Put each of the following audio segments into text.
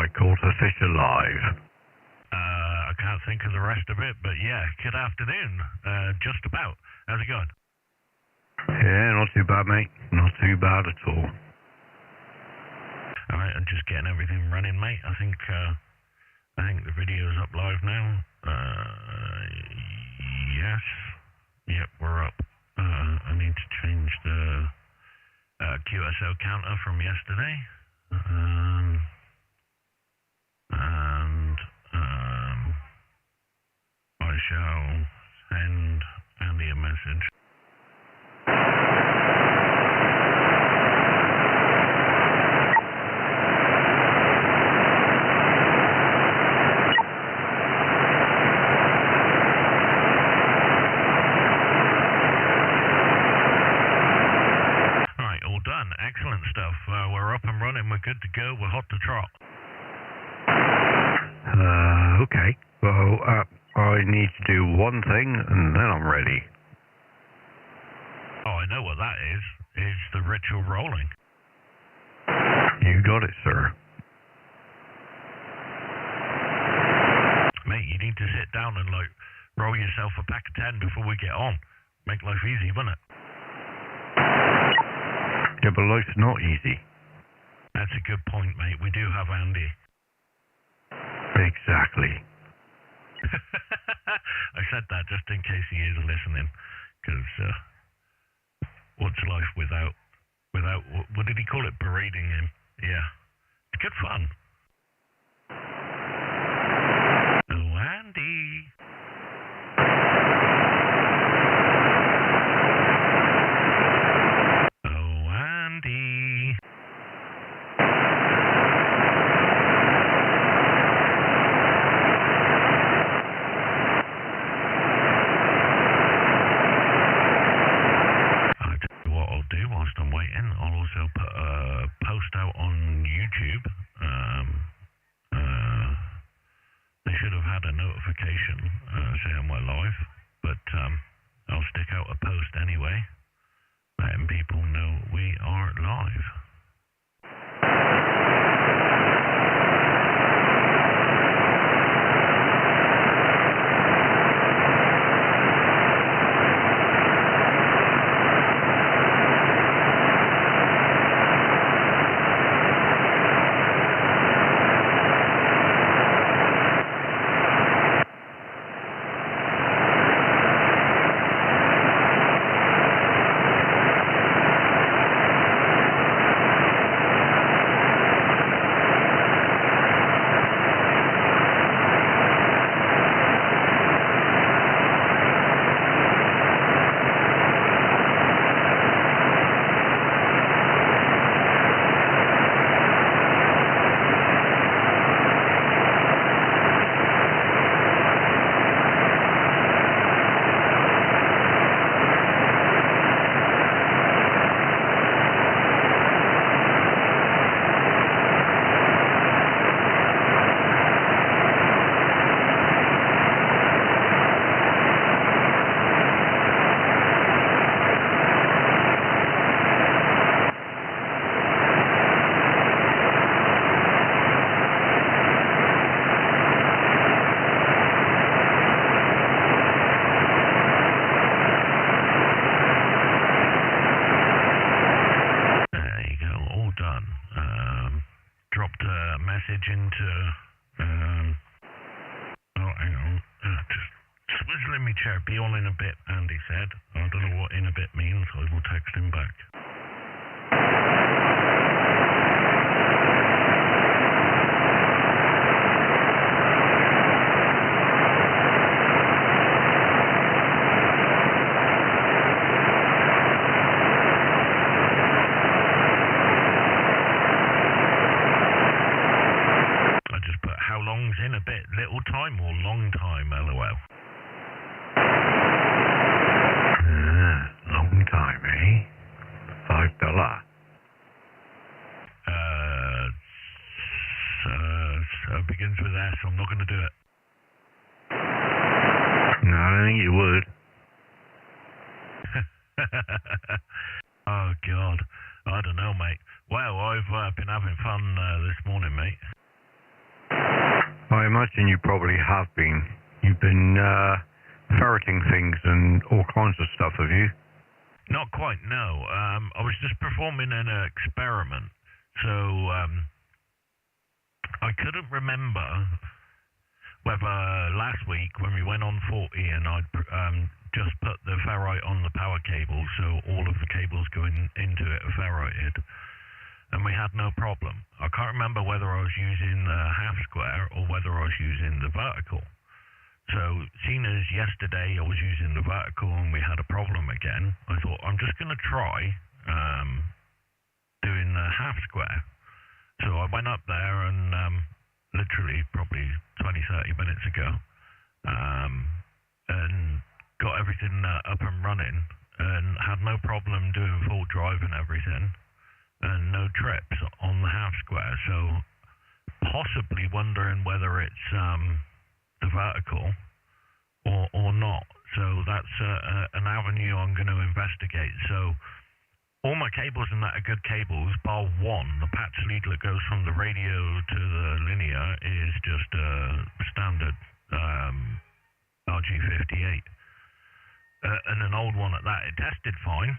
I caught a fish alive. I can't think of the rest of it, but yeah, good afternoon. Just about. How's it going? Yeah, not too bad, mate. Not too bad at all. Alright, I'm just getting everything running, mate. I think the video's up live now. Yes. Yep, we're up. I need to change the QSO counter from yesterday. I shall send Andy a message. Alright, all done. Excellent stuff. We're up and running. We're good to go. We're hot to trot. Okay. Well, I need to do one thing, and then I'm ready. Oh, I know what that is. It's the ritual rolling. You got it, sir. Mate, you need to sit down and, roll yourself a pack of 10 before we get on. Make life easy, wouldn't it? Yeah, but life's not easy. That's a good point, mate. We do have Andy. Exactly. I said that just in case he is listening, because what's life without, what did he call it, berating him? Yeah. It's good fun. Oh, Andy. Oh, Andy. Whilst I'm waiting, I'll also put a post out on YouTube. They should have had a notification saying we're live, but I'll stick out a post anyway, letting people know we are live. Into hang on, just swizzling me chair. Be on in a bit, Andy said. I don't know what in a bit means. I will text him back. In a bit, little time or long time, LOL? Long time, eh? $5. So it begins with S. I'm not going to do it. No, I don't think you would. Oh, God. I don't know, mate. Well, I've been having fun this morning, mate. I imagine you probably have been. You've been ferreting things and all kinds of stuff, have you? Not quite, no. I was just performing an experiment, so I couldn't remember whether last week when we went on 40 and I'd just put the ferrite on the power cable, so all of the cables going into it are ferrited, and we had no problem. I can't remember whether I was using the half square or whether I was using the vertical. So, seeing as yesterday I was using the vertical and we had a problem again, I thought I'm just going to try doing the half square. So I went up there and literally probably 20-30 minutes ago and got everything up and running and had no problem doing full drive and everything and no trips on the half square. So possibly wondering whether it's the vertical or not. So that's an avenue I'm going to investigate. So all my cables and that are good cables, bar one. The PHATT lead that goes from the radio to the linear is just a standard RG58. And an old one at that, it tested fine.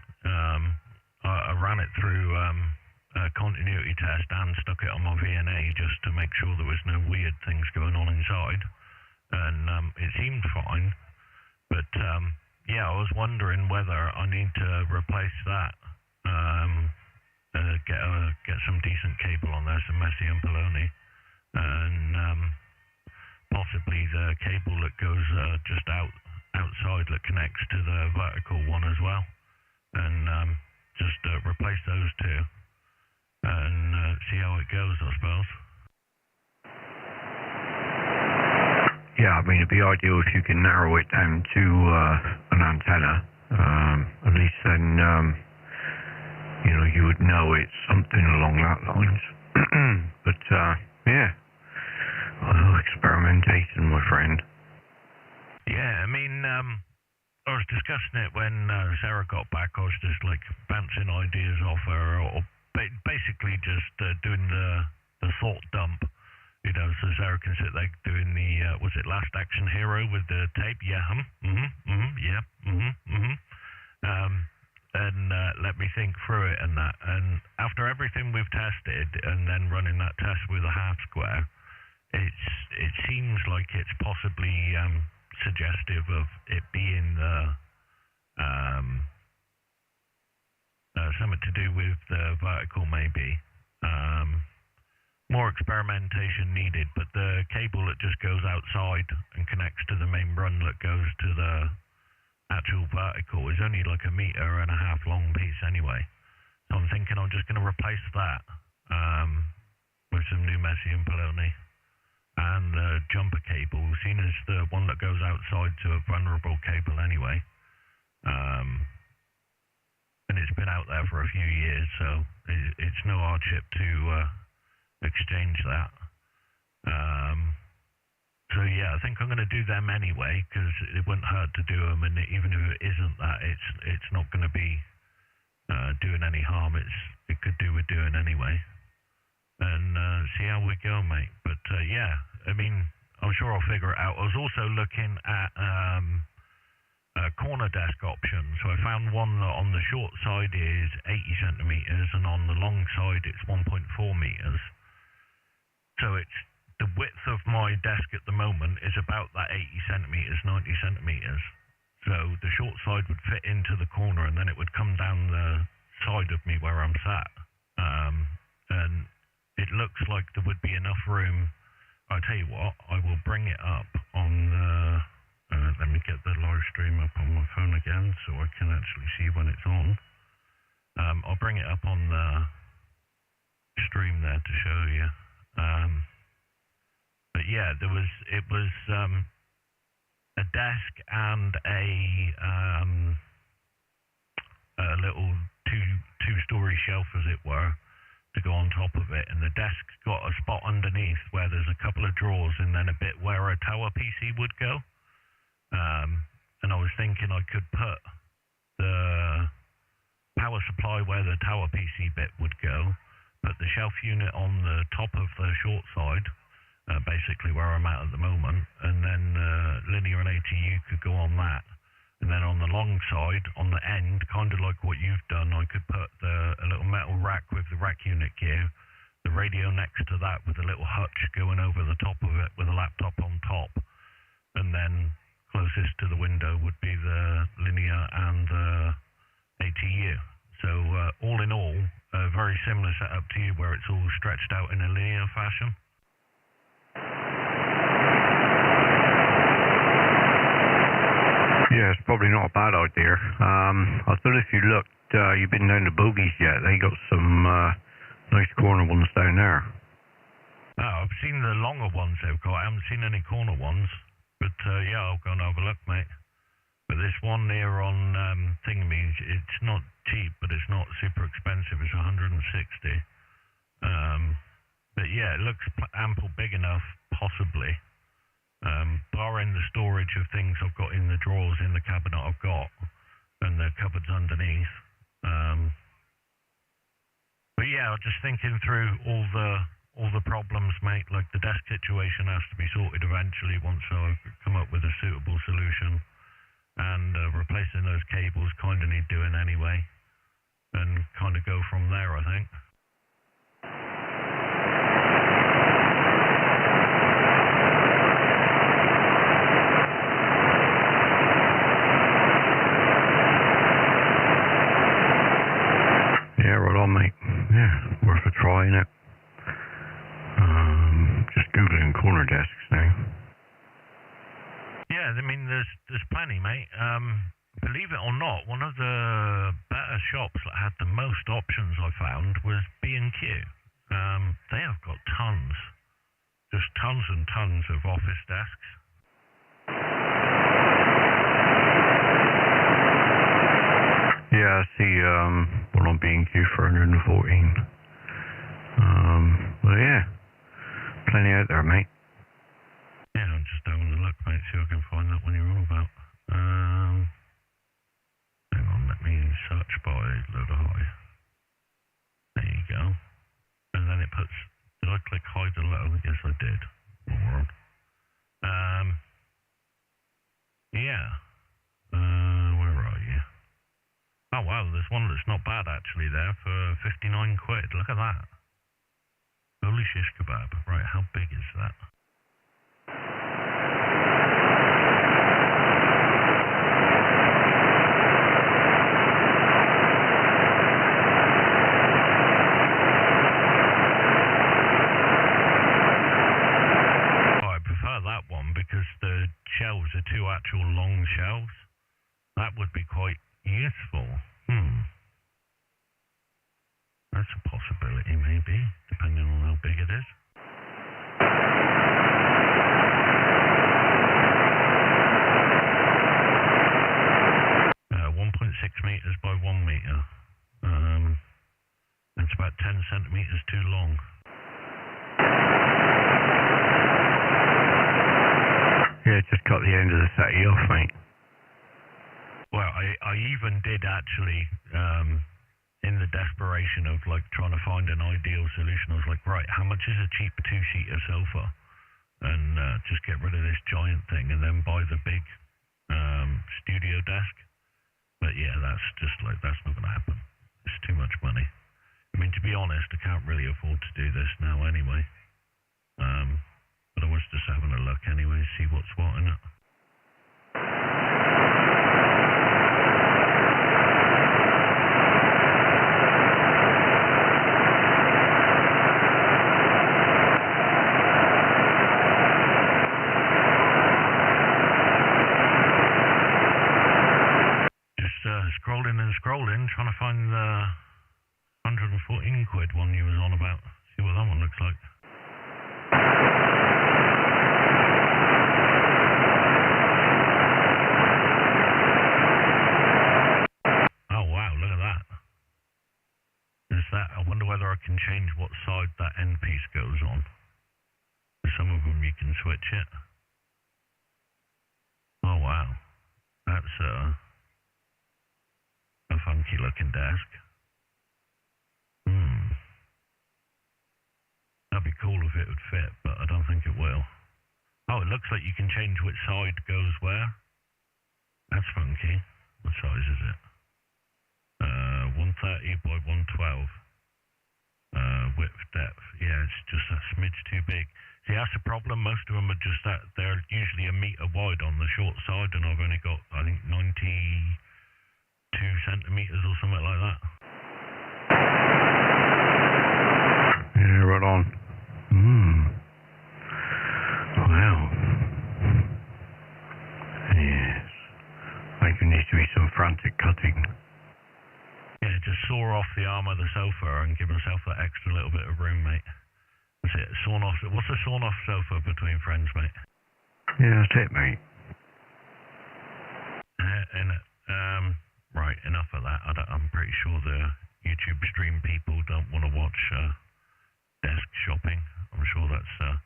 I ran it through a continuity test and stuck it on my VNA just to make sure there was no weird things going on inside. And it seemed fine. But yeah, I was wondering whether I need to replace that. Get some decent cable on there, some Messi and Poloni, and possibly the cable that goes just outside that connects to the vertical one as well, and just replace those two and see how it goes, I suppose. Yeah, I mean, it'd be ideal if you can narrow it down to an antenna. At least then, you know, you would know it's something along that lines. But, yeah. Experimentation, my friend. Yeah, I mean, I was discussing it when Sarah got back. I was just, like, bouncing ideas off her, or basically just doing the thought dump. You know, so Sarah can sit there doing the, was it Last Action Hero with the tape? Yeah, and let me think through it and that. And after everything we've tested and then running that test with a half square, it seems like it's possibly suggestive of it being something to do with the vertical maybe. More experimentation needed, but the cable that just goes outside and connects to the main run that goes to the actual vertical is only like 1.5 meters long piece anyway. So I'm thinking I'm just going to replace that with some new Messi and Poloni and the jumper cable, seen as the one that goes outside to a vulnerable cable anyway. And it's been out there for a few years, so it's no hardship to exchange that. So yeah, I think I'm going to do them anyway, because it wouldn't hurt to do them, and even if it isn't that, it's not going to be doing any harm. It could do with doing anyway, and see how we go, mate. But yeah, I mean, I'm sure I'll figure it out. I was also looking at corner desk options. So I found one that on the short side is 80 centimeters, and on the long side it's 1.4 meters. So it's the width of my desk at the moment is about that 80 centimeters, 90 centimeters. So the short side would fit into the corner, and then it would come down the side of me where I'm sat. And it looks like there would be enough room. I'll tell you what, I will bring it up on the... let me get the live stream up on my phone again so I can actually see when it's on. I'll bring it up on the stream there to show you. But yeah, it was a desk and a little two-story shelf, as it were, to go on top of it. And the desk's got a spot underneath where there's a couple of drawers and then a bit where a tower PC would go. And I was thinking I could put the power supply where the tower PC bit would go, put the shelf unit on the top of the short side, basically where I'm at the moment, and then linear and ATU could go on that. And then on the long side, on the end, kind of like what you've done, I could put a little metal rack with the rack unit gear, the radio next to that with a little hutch going over the top of it with a laptop on top, and then closest to the window would be the linear and ATU. So all in all, a very similar setup to you where it's all stretched out in a linear fashion. Yeah, it's probably not a bad idea. I don't know if you looked, you've been down to Bogies yet. They got some nice corner ones down there. Oh, I've seen the longer ones they've got. I haven't seen any corner ones. But yeah, I'll go and have a look, mate. But this one here on Thingamee, it's not cheap, but it's not super expensive. It's 160. But yeah, it looks ample big enough, possibly. Barring the storage of things I've got in the drawers in the cabinet I've got, and the cupboards underneath. But yeah, just thinking through all the problems, mate. Like the desk situation has to be sorted eventually once I come up with a suitable solution, and replacing those cables kind of need doing anyway, and kind of go from there, I think. Yeah, right on, mate. Yeah, worth a try, innit? Just googling corner desks now. Yeah, I mean, there's plenty, mate. Believe it or not, one of the better shops that had the most options I found was B&Q. They have got tons, just tons and tons of office desks. Yeah, I see one on B&Q for 114. Well, yeah, plenty out there, mate. Yeah, I'm just having a look, mate, see if I can find that one you're on about. Hang on, let me search by loader high. There you go. And then it puts, did I click hide the low? Yes, I did. Moron. Yeah. Where are you? Oh wow, there's one that's not bad actually there for 59 quid. Look at that. Holy shish kebab. Right, how big is that? Oh, I prefer that one because the shelves are two actual long shelves. That would be quite useful. That's a possibility, maybe, depending on how big it is. 1.6 meters by 1 meter. It's about 10 centimeters too long. Yeah, just cut the end of the settee off, mate. Well, I even did actually, in the desperation of like trying to find an ideal solution, I was like, right, how much is a cheap two-seater sofa? And just get rid of this giant thing and then buy the big studio desk. But yeah, that's just like, that's not going to happen. It's too much money. I mean, to be honest, I can't really afford to do this now anyway. But I was just having a look anyway, see what's what in it. Scrolling, trying to find the 114 quid one you was on about. See what that one looks like. Oh wow, look at that. Is that? I wonder whether I can change what side that end piece goes on. Some of them you can switch it. Oh wow, that's a funky looking desk. That'd be cool if it would fit, but I don't think it will. it looks like you can change which side goes where. That's funky. What size is it? 130 by 112. Width, depth. Yeah, it's just a smidge too big. See, that's the problem. Most of them are just that. They're usually a metre wide on the short side, and I've only got, I think, 92 centimetres or something like that. Yeah, right on. Wow. Yes. I think there needs to be some frantic cutting. Yeah, just saw off the arm of the sofa and give myself that extra little bit of room, mate. That's it. Sawn off. What's a sawn off sofa between friends, mate? Yeah, that's it, mate. Right, enough of that. I'm pretty sure the YouTube stream people don't want to watch desk shopping. I'm sure that's...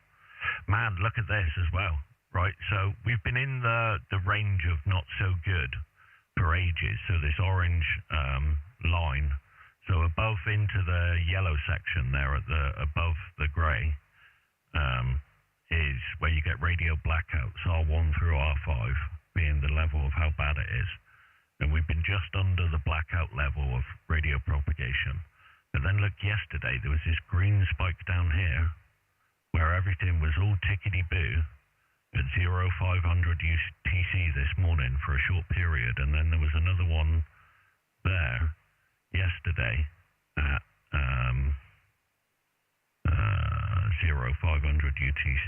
Man, look at this as well. Right, so we've been in the range of not so good for ages. So this orange line, so above into the yellow section there at above the grey is where you get radio blackouts, R1 through R5 being the level of how bad it is. And we've been just under the blackout level of radio propagation. But then look, yesterday there was this green spike down here where everything was all tickety-boo at 0500 UTC this morning for a short period, and then there was another one there yesterday at 0500 UTC.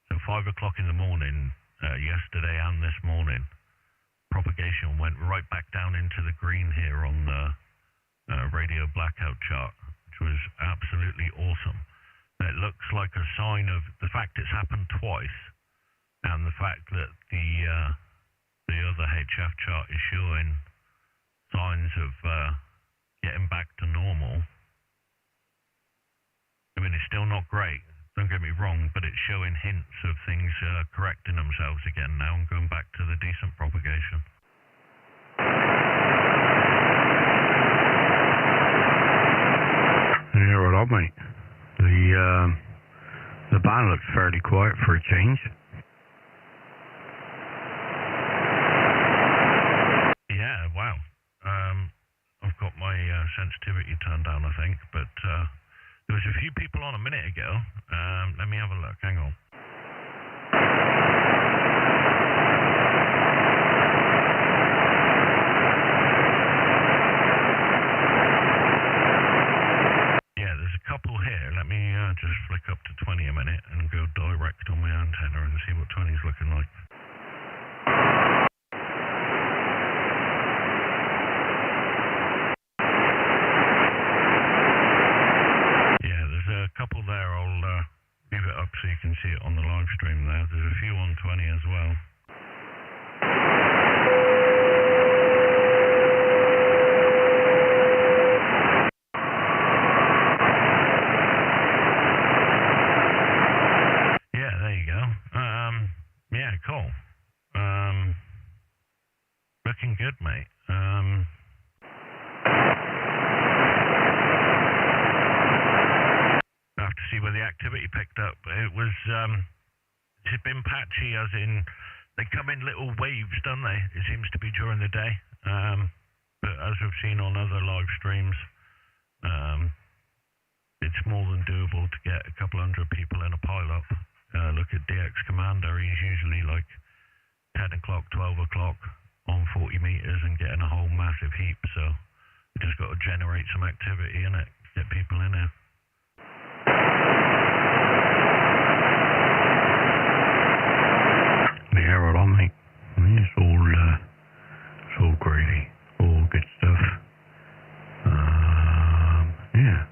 So 5 o'clock in the morning yesterday and this morning, propagation went right back down into the green here on the radio blackout chart, which was absolutely awesome. It looks like a sign of the fact it's happened twice, and the fact that the other HF chart is showing signs of getting back to normal. I mean, it's still not great, don't get me wrong, but it's showing hints of things correcting themselves again now and going back to the decent propagation. Yeah, right on, mate. The band looks fairly quiet for a change. Yeah, wow. I've got my sensitivity turned down, I think, but there was a few people on a minute ago. Let me have a look. Hang on. Yeah, there's a couple here. Let me just flick up to 20 a minute and go direct on my antenna and see what 20's looking like. Couple there, I'll leave it up so you can see it on the live stream there. There's a few on 20 as well. Yeah, there you go. Yeah, cool. Looking good, mate. See where the activity picked up. It was it's been patchy, as in they come in little waves, don't they? It seems to be during the day, but as we've seen on other live streams, it's more than doable to get a couple hundred people in a pile-up. Look at DX Commander, he's usually like 10 o'clock, 12 o'clock on 40 meters and getting a whole massive heap, so we just got to generate some activity in it, get people in there. Yeah, right on, mate. It's all gravy, all good stuff. Yeah,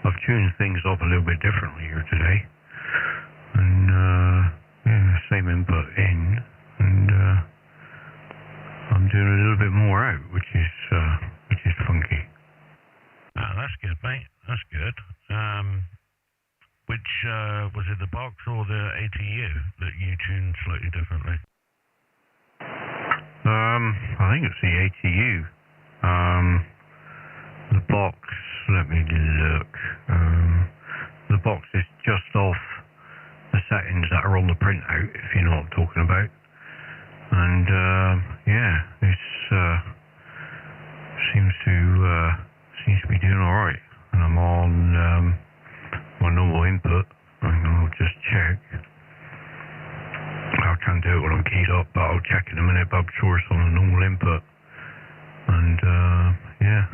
I've tuned things up a little bit differently here today, and yeah, same input in, and I'm doing a little bit more out, which is funky. Ah, that's good, mate. That's good. Which was it, the box or the ATU that you tuned slightly differently? I think it's the ATU. The box, let me look. The box is just off the settings that are on the printout, if you know what I'm talking about. And yeah, it's seems to be doing all right. And I'm on my normal input. I'll just check. I can't do it when I'm keyed up, but I'll check in a minute. But I'm sure it's on the normal input. And yeah,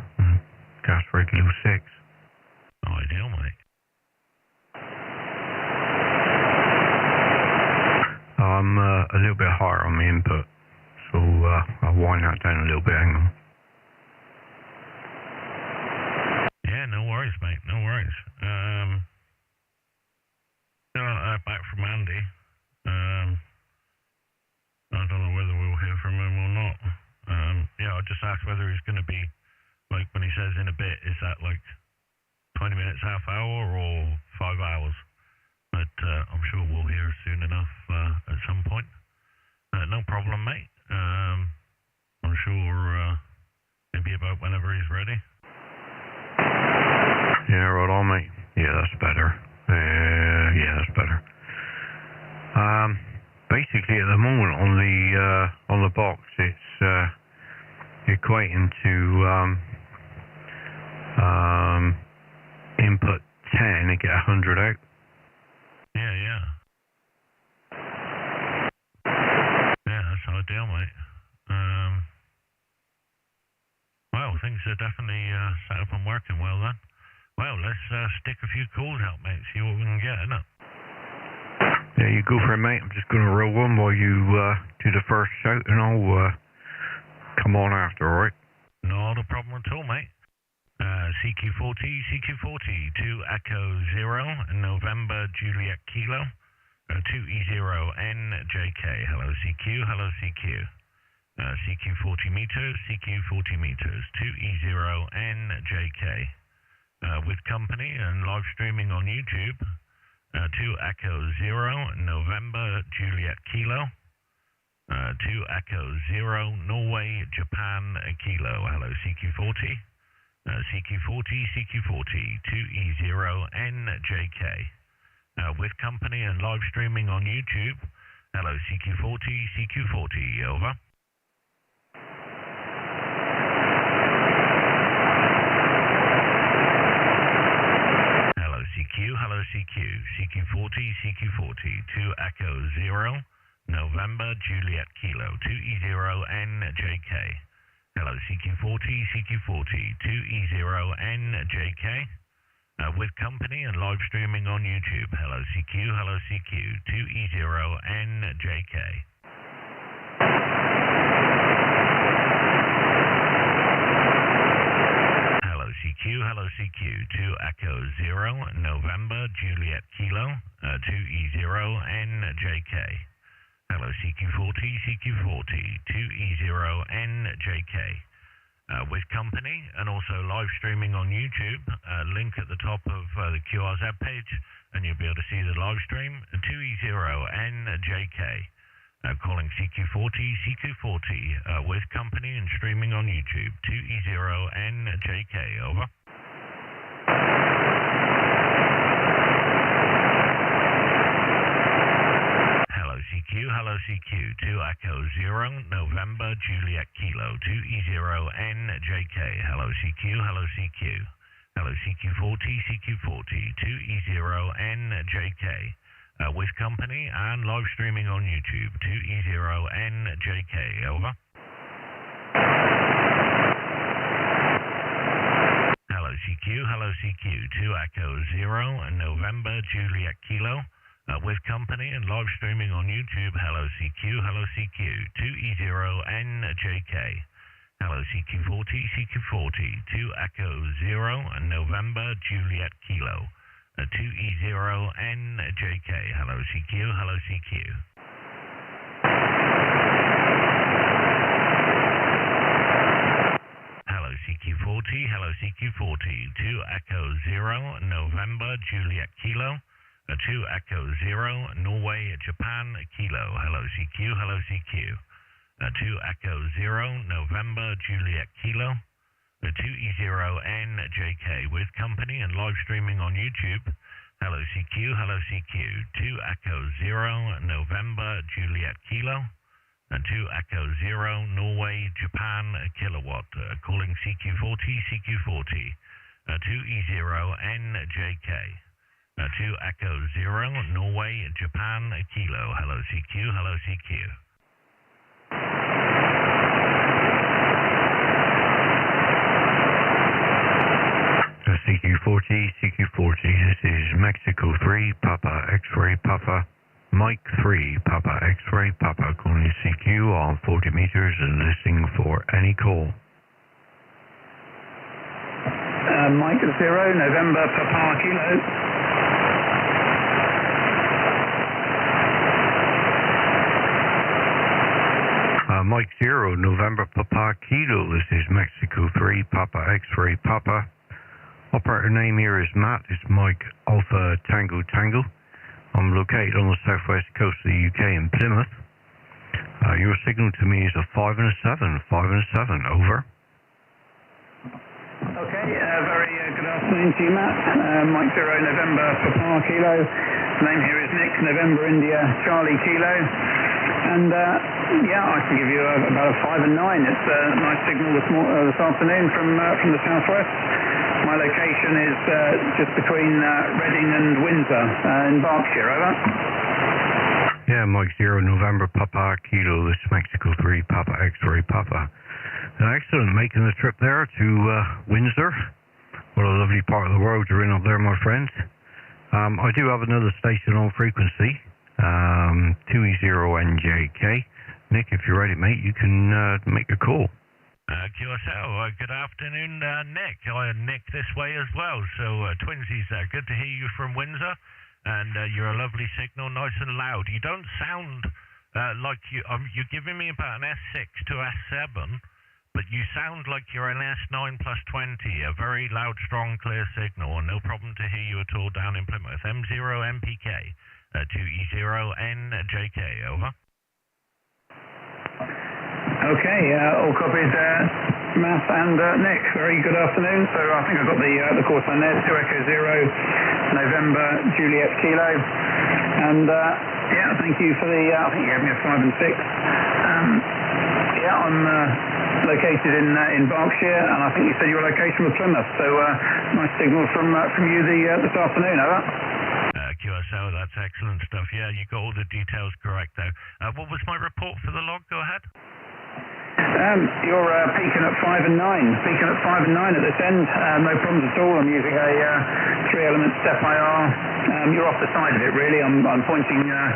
gas regular 6. Ideal, mate. I'm a little bit higher on my input, so I'll wind that down a little bit. Hang on. Yeah, no worries, mate. No worries. Back from Andy. I don't know whether we'll hear from him or not. Yeah, I just asked whether he's going to be, like, when he says in a bit, is that like 20 minutes, half hour, or 5 hours? But I'm sure we'll hear soon enough at some point. No problem, mate. I'm sure maybe about whenever he's ready. Yeah, right on, mate. Yeah, that's better. Yeah, that's better. Basically, at the moment on the box, it's equating to input 10 and get 100 out. Yeah, yeah. Yeah, that's ideal, mate. Well, things are definitely set up and working well then. Well, let's stick a few calls out, mate, see what we can get, innit? Yeah, you go for it, mate. I'm just going to roll one while you do the first shout, and I'll come on after, alright? Not a problem at all, mate. CQ40, 2 Echo 0, November Juliet Kilo, 2e0njk. Hello CQ, hello CQ. CQ 40 meters, 2e0njk. With company and live streaming on YouTube, 2 Echo 0, November Juliet Kilo, 2 Echo 0, Norway, Japan, Kilo. Hello CQ40. CQ40, 2e0njk. With company and live streaming on YouTube. Hello CQ40, over. Hello CQ, CQ40, 2 Echo 0, November Juliet Kilo, 2e0njk. Hello CQ40, 2e0njk. With company and live streaming on YouTube. Hello CQ, 2e0njk. Hello CQ, 2 Echo 0, November Juliet Kilo, 2e0njk. Hello CQ40, 2e0njk. With company and also live streaming on YouTube. Link at the top of the QRZ page, and you'll be able to see the live stream. 2e0njk. Calling CQ40, with company and streaming on YouTube. 2e0njk, over. Hello CQ, 2 Echo 0, November Juliet Kilo, 2e0njk. Hello CQ. Hello CQ40, 2e0njk. With company and live streaming on YouTube. 2e0njk, over. Hello CQ, 2 Echo 0, November Juliet Kilo. With company and live streaming on YouTube. Hello CQ, 2e0njk. Hello CQ40, 2 Echo 0, November Juliet Kilo, 2e0njk. Hello CQ. Hello CQ40, 2 Echo 0, November Juliet Kilo, 2 Echo 0, Norway, Japan, Kilo. Hello CQ. 2 Echo 0, November Juliet Kilo, 2e0njk. With company and live streaming on YouTube. Hello CQ, hello CQ. 2 Echo 0, November, Juliet Kilo. And 2 Echo 0, Norway, Japan, kilowatt. Calling CQ40, CQ40. 2e0njk. 2 Echo 0, Norway, Japan, kilo. Hello CQ, hello CQ. CQ40, CQ40, this is Mexico 3, Papa X-ray Papa, Mike 3, Papa X-ray Papa, calling CQ on 40 meters and listening for any call. Mike 0, November, Papa Kilo. Mike 0, November, Papa Kilo, this is Mexico 3, Papa X-ray Papa. Operator name here is Matt, it's Mike Alpha Tango Tango. I'm located on the southwest coast of the UK in Plymouth. Your signal to me is a 5 and a 7, 5 and a 7, over. Okay, very good afternoon to you, Matt. Mike 0, November, Papa Kilo. Name here is Nick, November, India, Charlie Kilo. And yeah, I can give you about a 5 and 9. It's a nice signal this afternoon from the southwest. My location is just between Reading and Windsor in Berkshire, over. Yeah, Mike 0, November, Papa Kilo, this is Mexico 3, Papa X-ray Papa. Excellent, making the trip there to Windsor. What a lovely part of the world you're in up there, my friend. I do have another station on frequency, 2e0njk. Nick, if you're ready, mate, you can make a call. QSL, good afternoon, Nick. Nick this way as well. So, twinsies there. Good to hear you from Windsor. And you're a lovely signal, nice and loud. You don't sound like you're giving me about an S6 to S7, but you sound like you're an S9 plus 20. A very loud, strong, clear signal. No problem to hear you at all down in Plymouth. M3pxp, 2e0njk, over. Okay, all copied, Matt and Nick. Very good afternoon. So I think I've got the course line there, 2 Echo 0, November, Juliet Kilo. And yeah, thank you for the, I think you gave me a 5 and 6. Yeah, I'm located in Berkshire, and I think you said your location was Plymouth. So nice signal from you this afternoon, over. QSO, that's excellent stuff. Yeah, you got all the details correct there. What was my report for the log? Go ahead. You're peaking at 5 and 9. Peaking at 5 and 9 at this end. No problems at all. I'm using a 3-element step IR. You're off the side of it, really. I'm pointing. I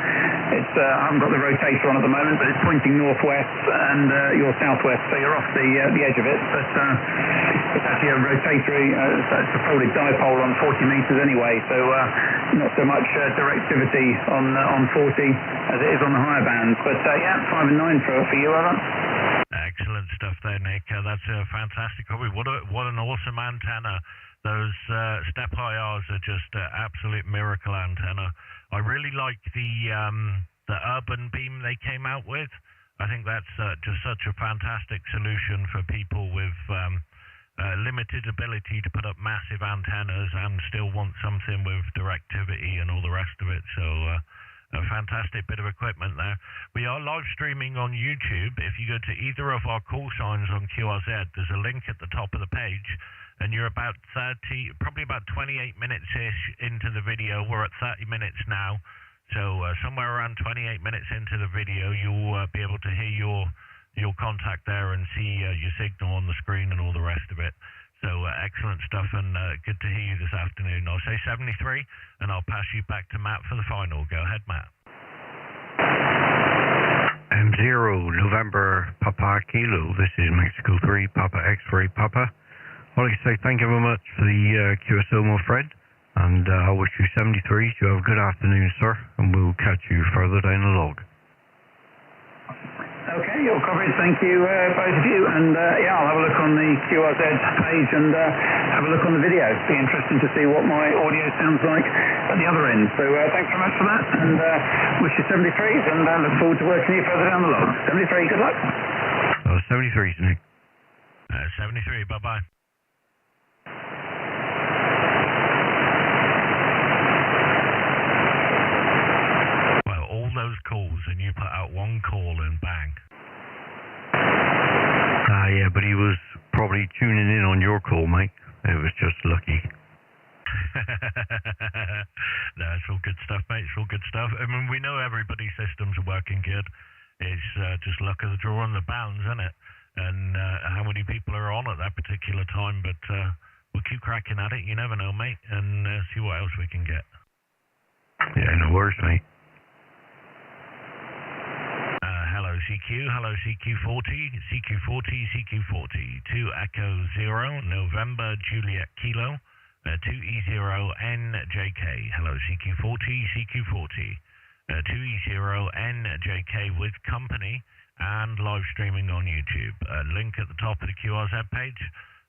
haven't got the rotator on at the moment, but it's pointing northwest, and you're southwest, so you're off the edge of it. But it's actually a rotatory. It's a folded dipole on 40 meters anyway, so not so much directivity on 40 as it is on the higher bands. But yeah, 5 and 9 for you, over. Excellent stuff there, Nick. That's a fantastic hobby. What an awesome antenna. Those step IRs are just an absolute miracle antenna. I really like the urban beam they came out with. I think that's just such a fantastic solution for people with limited ability to put up massive antennas and still want something with directivity and all the rest of it. So a fantastic bit of equipment there. We are live streaming on YouTube. If you go to either of our call signs on QRZ, there's a link at the top of the page, and you're about probably about 28 minutes-ish into the video. We're at 30 minutes now, so somewhere around 28 minutes into the video, you'll be able to hear your contact there and see your signal on the screen and all the rest of it. So excellent stuff, and good to hear you this afternoon. I'll say 73, and I'll pass you back to Matt for the final. Go ahead, Matt. M0, November, Papa Kilo. This is Mexico 3, Papa X-ray Papa. I'd like to say thank you very much for the QSO, my friend, and I wish you 73. You have a good afternoon, sir, and we'll catch you further down the log. Okay, you're covered. Thank you, both of you. And yeah, I'll have a look on the QRZ page and have a look on the video. It'll be interesting to see what my audio sounds like at the other end. So thanks very much for that, and wish you 73s, and look forward to working you further down the log. 73, good luck. 73s, Nick. 73, bye-bye. you put out one call and bang. Yeah, but he was probably tuning in on your call, mate. It was just lucky. No, it's all good stuff, mate. It's all good stuff. I mean, we know everybody's systems are working good. It's just luck of the draw and the bounds, isn't it? And how many people are on at that particular time. But we'll keep cracking at it. You never know, mate. And see what else we can get. Yeah, no worries, mate. Hello CQ, hello CQ40, CQ40, CQ40, 2e0, November, Juliet Kilo, 2e0njk, hello CQ40, CQ40, 2e0njk with company and live streaming on YouTube. Link at the top of the QRZ page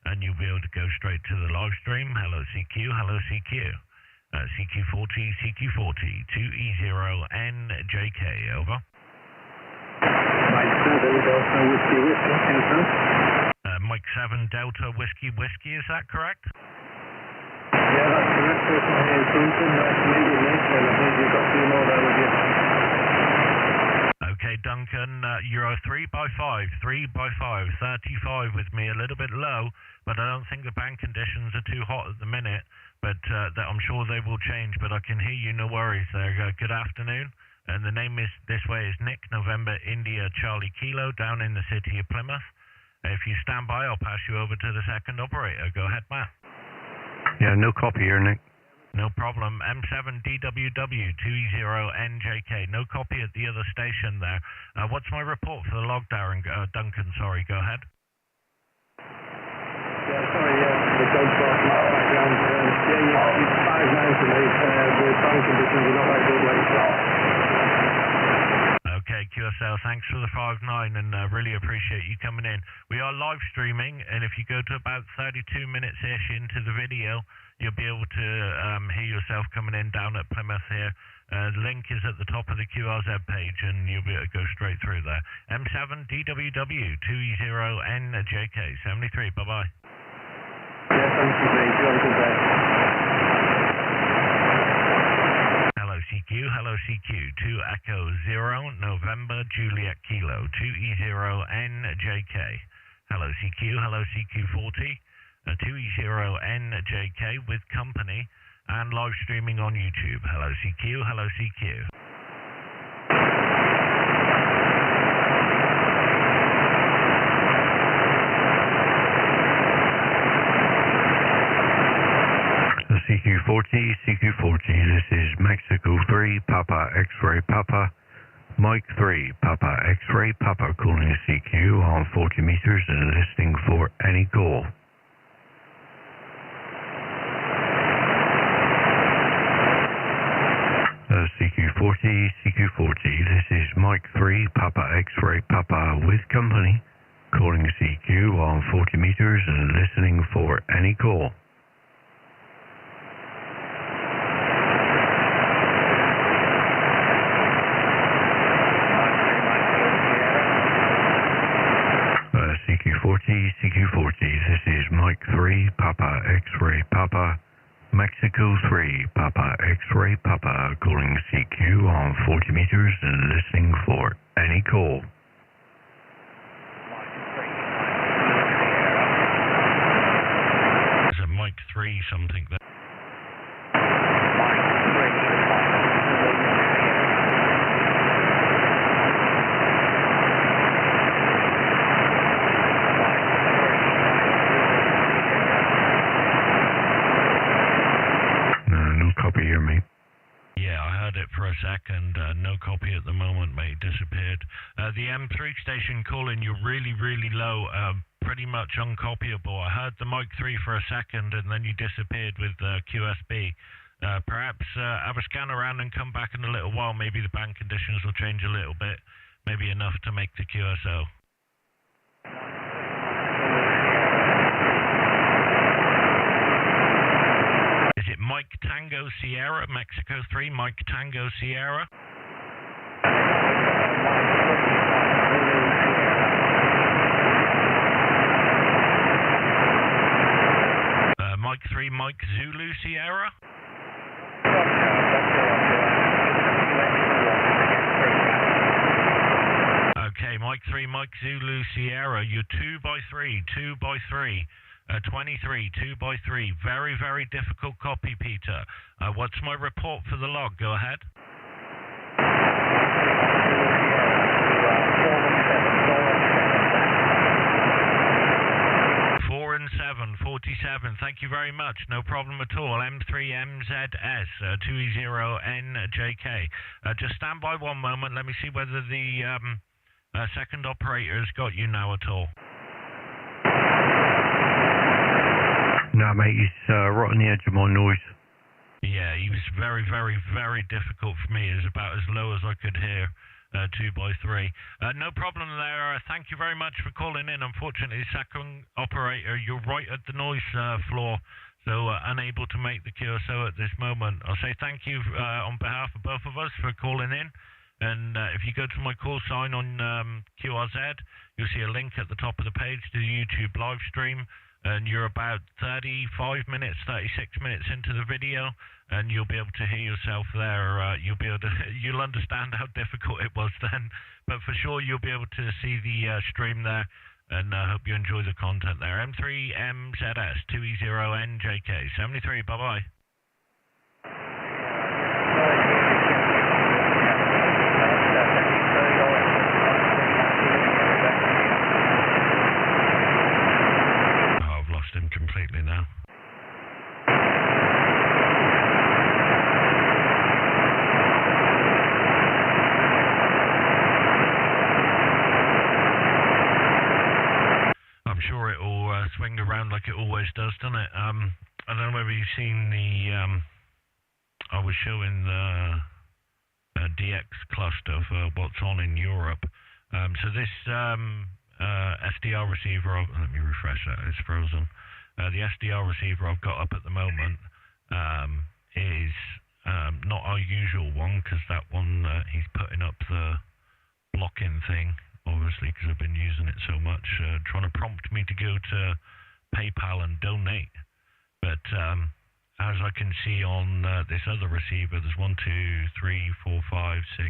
and you'll be able to go straight to the live stream. Hello CQ, hello CQ. CQ40, CQ40, 2e0njk, over. Mike 7 Delta Whiskey Whiskey, anything? Mike 7 Delta Whiskey Whiskey, is that correct? Yeah, that's correct. Person here is Duncan. Nice to meet you, Nick, and I think you've got a few more there with you. Okay, Duncan, Euro 3x5, 3x5, 35 with me, a little bit low, but I don't think the bank conditions are too hot at the minute, but that I'm sure they will change, but I can hear you, no worries there. Good afternoon. And the name is, this way is Nick, November, India, Charlie Kilo, down in the city of Plymouth. If you stand by, I'll pass you over to the second operator. Go ahead, Matt. Yeah, no copy here, Nick. No problem. M7DWW, 2e0njk. No copy at the other station there. What's my report for the log, Darren? Duncan, sorry, go ahead. Yeah, sorry, the dog's barking in the background. Yeah, you're 5-9 for me. The bank conditions are not that good, like that. Okay, QSL, thanks for the 5-9 and really appreciate you coming in. We are live streaming, and if you go to about 32 minutes-ish into the video, you'll be able to hear yourself coming in down at Plymouth here. The link is at the top of the QRZ page, and you'll be able to go straight through there. M7DWW, 2e0njk, 73, bye-bye. Yeah, thank you, mate. You have a good day. Hello CQ, 2e0, November, Juliet Kilo, 2e0njk. Hello CQ, hello CQ40, 2e0njk with company and live streaming on YouTube. Hello CQ, hello CQ. CQ40, CQ40, this is Mexico 3, Papa X-Ray Papa, Mike 3, Papa X-Ray Papa, calling CQ on 40 meters and listening for any call. CQ40, CQ40, this is Mike 3, Papa X-Ray Papa with company, calling CQ on 40 meters and listening for any call. CQ40, this is Mike 3, Papa X-Ray Papa, Mexico 3, Papa X-Ray Papa, calling CQ on 40 meters and listening for any call. Is it Mike 3 something there? For a second, no copy at the moment, mate, disappeared. The M3 station calling, you're really, really low, pretty much uncopyable. I heard the Mike 3 for a second and then you disappeared with QSB. Perhaps have a scan around and come back in a little while. Maybe the band conditions will change a little bit, maybe enough to make the QSO. Is it Mike Tango Sierra, Mexico 3, Mike Tango Sierra? Mike 3, Mike Zulu Sierra? M3 Mike Zulu Sierra, you're 2x3, 2x3. 23, 2x3. Very, very difficult copy, Peter. What's my report for the log? Go ahead. 4 and 7, 47. Thank you very much. No problem at all. M3MZS, 2e0njk. Just stand by one moment. Let me see whether the second operator has got you now at all. No, mate, he's right on the edge of my noise. Yeah, he was very, very, very difficult for me. It was about as low as I could hear, 2x3. No problem there. Thank you very much for calling in. Unfortunately, second operator, you're right at the noise floor, so unable to make the QSO at this moment. I'll say thank you on behalf of both of us for calling in. And if you go to my call sign on QRZ, you'll see a link at the top of the page to the YouTube live stream. And you're about 35 minutes, 36 minutes into the video, and you'll be able to hear yourself there. You'll understand how difficult it was then, but for sure you'll be able to see the stream there, and I hope you enjoy the content there. M3MZS 2e0njk 73. Bye bye. Him completely now. I'm sure it will swing around like it always does, doesn't it? I don't know whether you've seen the I was showing the DX cluster for what's on in Europe. So this SDR receiver, let me refresh that, it's frozen. The SDR receiver I've got up at the moment is not our usual one, because that one he's putting up the blocking thing, obviously, because I've been using it so much, trying to prompt me to go to PayPal and donate. But as I can see on this other receiver, there's 1, 2, 3, 4, 5, 6,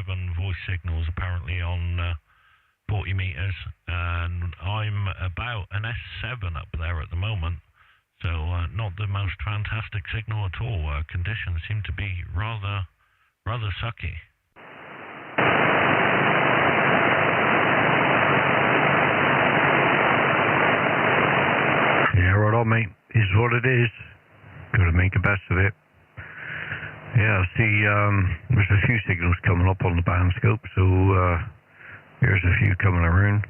7 voice signals apparently on 40 meters, and I'm about an S7 up there at the moment, so not the most fantastic signal at all. Conditions seem to be rather sucky. Yeah, right on, mate. Is what it is. Got to make the best of it. Yeah, I see there's a few signals coming up on the band scope, so here's a few coming around.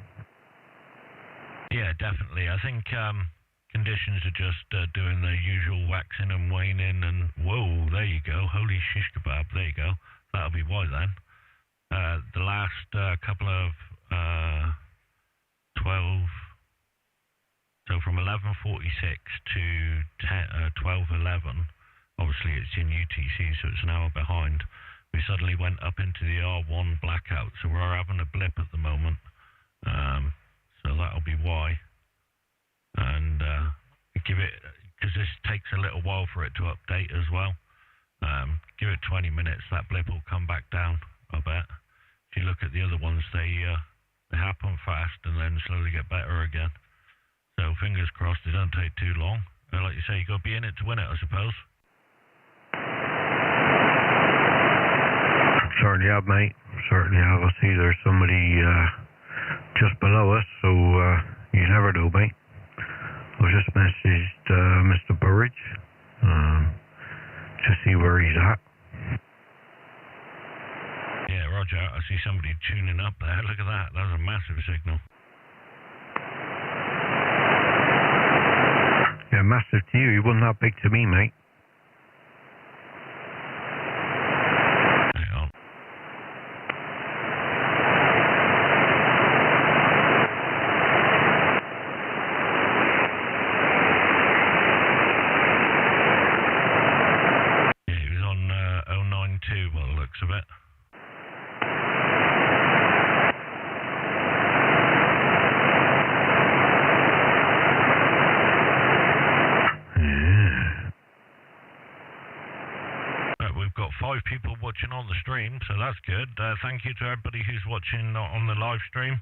Yeah, definitely. I think conditions are just doing their usual waxing and waning, and whoa, there you go. Holy shish kebab, there you go. That'll be why then. The last couple of 12, so from 11:46 to 12:11, obviously it's in UTC, so it's an hour behind. We suddenly went up into the R1 blackout, so we're having a blip at the moment. So that'll be why. And give it, because this takes a little while for it to update as well. Give it 20 minutes, that blip will come back down, I bet. If you look at the other ones, they happen fast and then slowly get better again. So fingers crossed they don't take too long. Like you say, you got to be in it to win it, I suppose. Certainly have, mate. Certainly have. I see there's somebody just below us, so you never know, mate. I just messaged Mr. Burridge to see where he's at. Yeah, roger. I see somebody tuning up there. Look at that. That was a massive signal. Yeah, massive to you. He wasn't that big to me, mate. Of it. We've got 5 5 people watching on the stream, so that's good. Thank you to everybody who's watching on the live stream.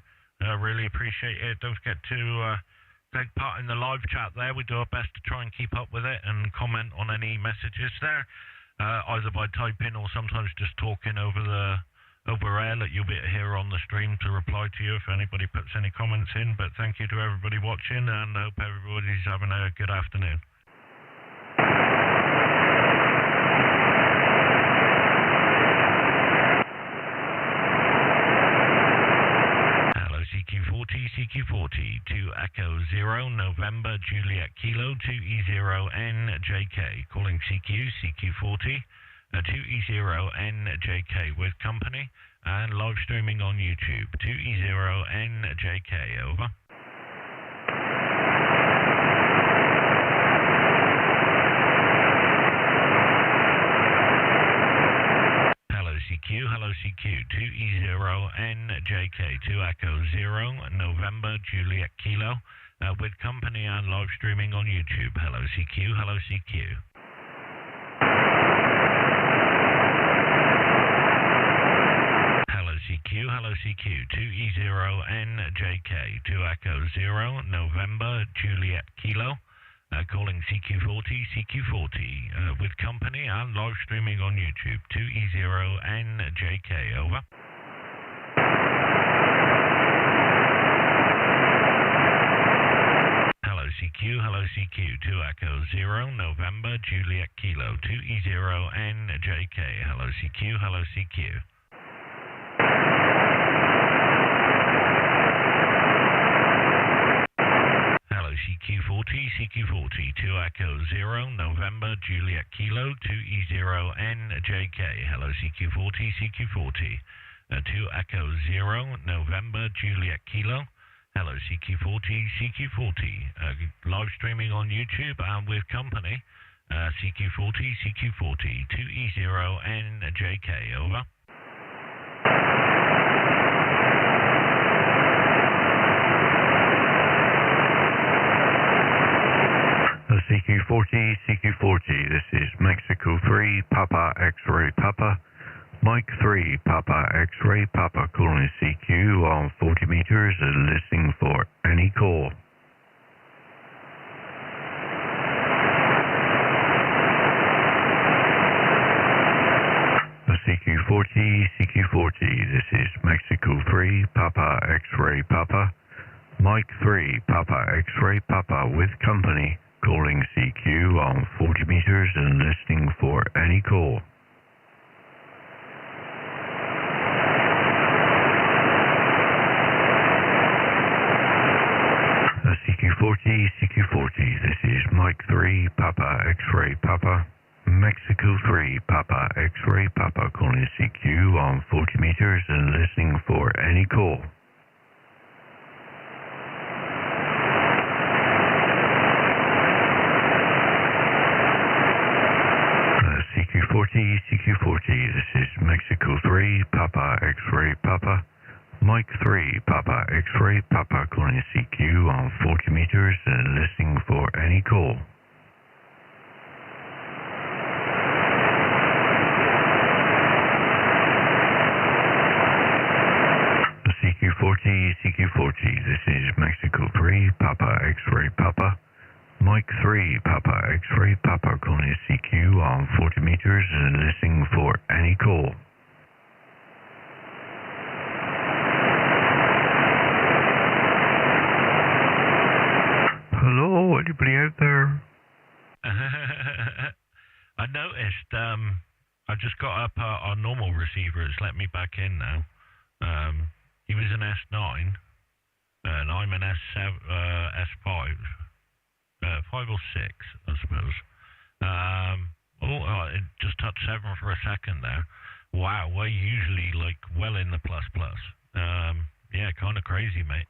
Really appreciate it. Don't forget to take part in the live chat there. We do our best to try and keep up with it and comment on any messages there, either by typing or sometimes just talking over air that you'll be here on the stream to reply to you if anybody puts any comments in. But thank you to everybody watching, and I hope everybody's having a good afternoon. CQ40, 2 Echo 0, November, Juliet Kilo, 2e0njk, calling CQ40, 2e0njk with company, and live streaming on YouTube, 2e0njk, over. Hello CQ, 2e0njk, 2 Echo 0, November, Juliet Kilo, with company and live streaming on YouTube. Hello CQ, hello CQ. Hello CQ, 2e0njk, 2 Echo 0, November, Juliet Kilo, calling CQ40, with company and live streaming on YouTube, 2e0njk, over. Hello CQ, 2 Echo 0, November, Juliet Kilo, 2e0njk, hello CQ, hello CQ. CQ40, 2 Echo 0, November, Juliet Kilo, 2e0njk. Hello CQ40, 2 Echo 0, November, Juliet Kilo. Hello CQ40, live streaming on YouTube and with company. CQ40, 2e0njk, over. CQ40, this is Mexico 3, Papa X-Ray Papa, Mike 3, Papa X-Ray Papa, calling CQ on 40 meters and listening for any call. CQ40, this is Mexico 3, Papa X-Ray Papa, Mike 3, Papa X-Ray Papa with company, calling CQ on 40 meters and listening for any call. CQ40, this is Mike 3, Papa X-Ray Papa, Mexico 3, Papa X-Ray Papa, calling CQ on 40 meters and listening for any call. CQ40, this is Mexico 3, Papa X-Ray Papa, Mike 3, Papa X-Ray Papa, calling CQ on 40 meters and listening for any call. CQ40, this is Mexico 3, Papa X-Ray Papa, Mike 3, Papa X-Ray Papa, calling CQ on 40 meters and listening for any call. Hello, anybody out there? I noticed, I just got up our normal receiver. It's let me back in now. He was an S9, and I'm an S7, S5. 5 or 6, I suppose. It just touched 7 for a second there. Wow, we're usually like well in the plus. Yeah, kind of crazy, mate.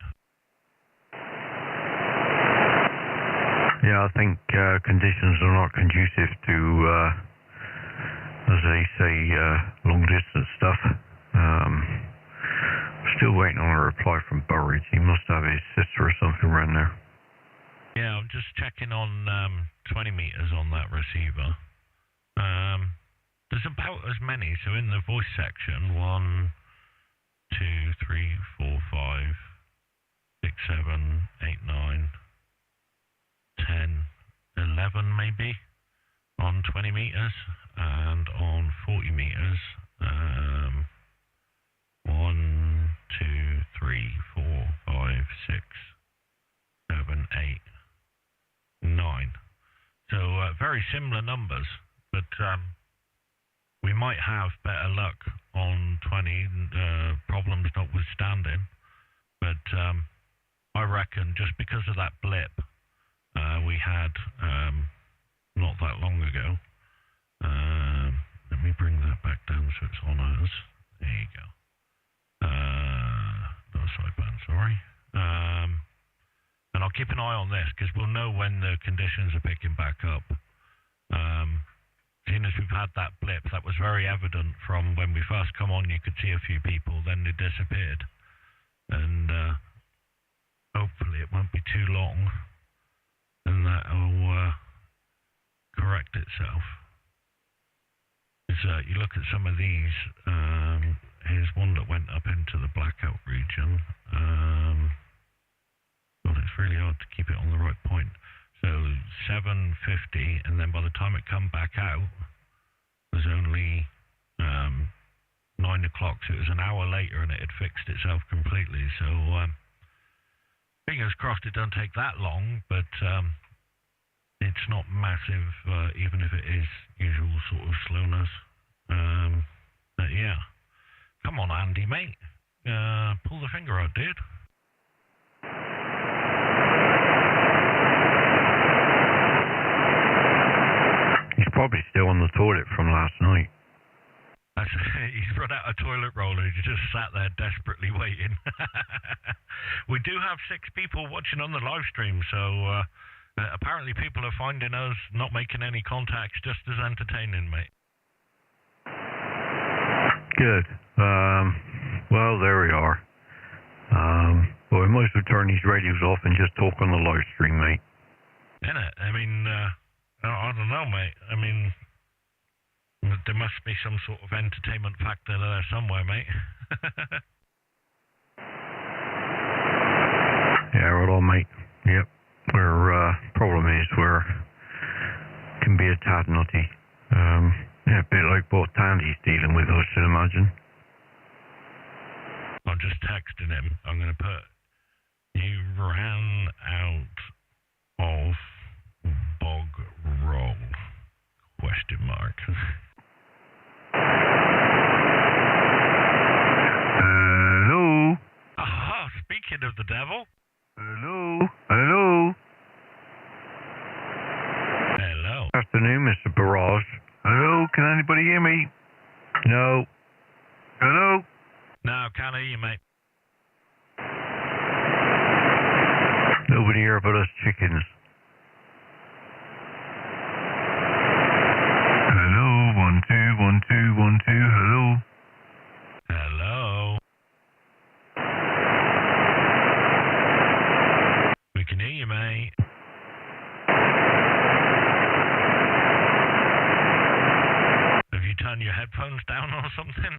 Yeah, I think conditions are not conducive to, as they say, long distance stuff. Still waiting on a reply from Burridge. He must have his sister or something around there. Yeah, I'm just checking on 20 meters on that receiver. There's about as many. So in the voice section, 1, 2, 3, 4, 5, 6, 7, 8, 9, 10, 11 maybe on 20 meters, and on 40 meters, 1, 2, 3, 4, 5, 6, 7, 8, 9. So very similar numbers, but we might have better luck on 20, problems notwithstanding. But I reckon just because of that blip we had not that long ago. Let me bring that back down so it's on us. There you go. No sideband, sorry. And I'll keep an eye on this because we'll know when the conditions are picking back up. Seeing as we've had that blip, that was very evident from when we first come on. You could see a few people, then they disappeared. And hopefully it won't be too long, and that'll correct itself. As you look at some of these, here's one that went up into the blackout region. Well, it's really hard to keep it on the right point. So 7:50, and then by the time it come back out, it was only 9 o'clock. So it was an hour later, and it had fixed itself completely. So fingers crossed it doesn't take that long, but it's not massive, even if it is usual sort of slowness. But yeah, come on, Andy, mate, pull the finger out, dude. He's probably still on the toilet from last night. He's run out of toilet roll and he's just sat there desperately waiting. We do have 6 people watching on the live stream, so apparently people are finding us not making any contacts just as entertaining, mate. Good. Well, there we are. Well, we might as well turn these radios off and just talk on the live stream, mate. Innit? I mean, I don't know, mate. I mean, there must be some sort of entertainment factor there somewhere, mate. Yeah, right on, mate. Yep. Our problem is can be a tad nutty. Yeah, a bit like what Tandy's dealing with, I should imagine. I'm just texting him. I'm going to put, you ran out of bog roll, ? Hello? Ah, speaking of the devil. Hello? Hello? Hello. Afternoon, Mr. Barrage. Hello? Can anybody hear me? No. Hello? No, can't hear you, mate. Nobody here but us chickens. Hello? 1, 2, 1, 2, 1, 2. Hello? Hello. We can hear you, mate. Have you turned your headphones down or something?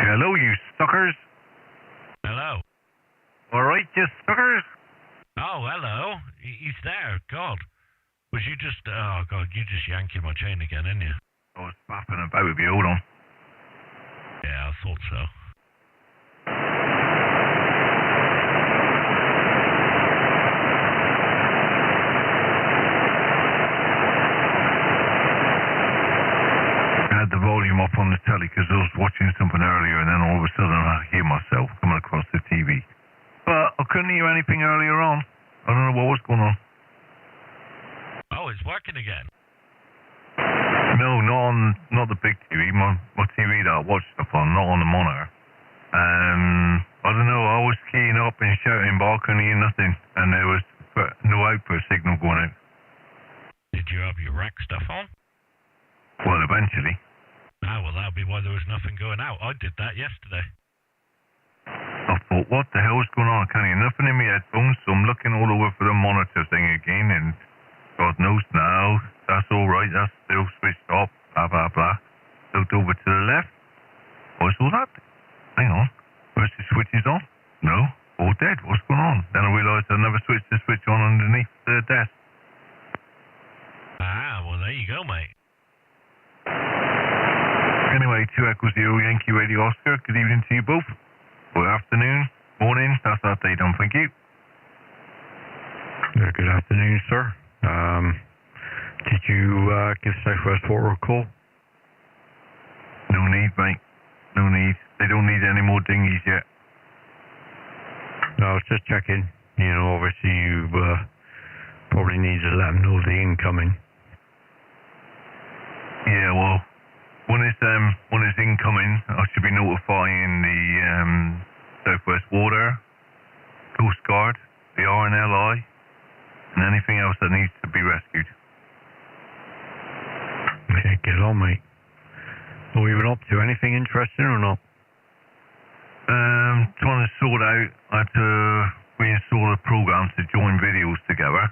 Hello, you suckers. Hello. All right, you suckers. Oh, hello. He's there. God. Was you just... Oh, God, you just yanking my chain again, didn't you? I was fapping about with you. Hold on. Yeah, I thought so. I had the volume up on the telly because I was watching something earlier, and then all of a sudden I hear myself coming across the TV. But I couldn't hear anything earlier on. I don't know what was going on. Oh, it's working again. No, not the big TV. My TV that I watch stuff on, not on the monitor. I don't know. I was keying up and shouting, but I couldn't hear nothing, and there was no output signal going out. Did you have your rack stuff on? Well, eventually. Ah, well, that'll be why there was nothing going out. I did that yesterday. I thought thought, what the hell is going on? I can't hear nothing in my headphones, so I'm looking all over for the monitor thing again, and God knows now, that's all right, that's still switched off, blah, blah, blah. Looked over to the left. What's all that? Hang on. Where's the switches on? No. All dead. What's going on? Then I realised I never switched the switch on underneath the desk. Ah, well, there you go, mate. Anyway, 2e0 Yankee Radio Oscar. Good evening to you both. Good afternoon, morning. That's that day done. Thank you. Good afternoon, sir. Did you give Southwest Water a call? No need, mate. No need. They don't need any more dinghies yet. No, I was just checking. You know, obviously you probably need to let them know the incoming. Yeah, well, when it's incoming, I should be notifying the Southwest Water, Coast Guard, the RNLI, and anything else that needs to be rescued. Okay, get on, mate. What have you been up to? Anything interesting or not? Trying to sort out how to reinstall a program to join videos together,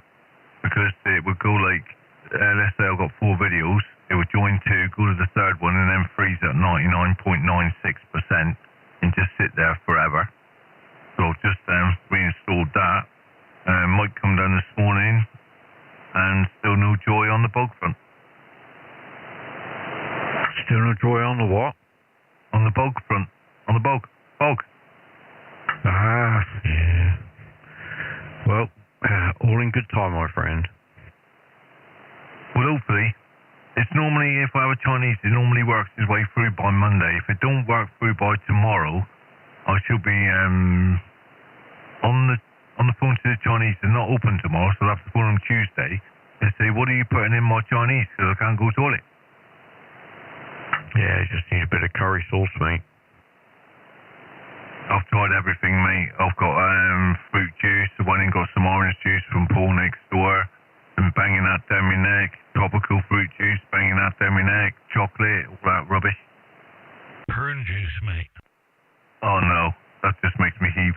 because it would go like, let's say I've got 4 videos, it would join 2, go to the third one, and then freeze at 99.96% and just sit there forever. So I've just reinstalled that. Might come down this morning, and still no joy on the bog front. Still no joy on the what? On the bog front. On the bog. Bog. Ah, yeah. Well, all in good time, my friend. Well, hopefully. It's normally, if I have a Chinese, it normally works its way through by Monday. If it don't work through by tomorrow, I should be on the phone to the Chinese. They're not open tomorrow, so I'll have to phone them Tuesday and say, what are you putting in my Chinese? Because I can't go toilet. Yeah, you just need a bit of curry sauce, mate. I've tried everything, mate. I've got fruit juice. I went and got some orange juice from Paul next door. Been banging that down my neck. Tropical fruit juice, banging that down my neck. Chocolate, all that rubbish. Prune juice, mate. Oh no, that just makes me heave.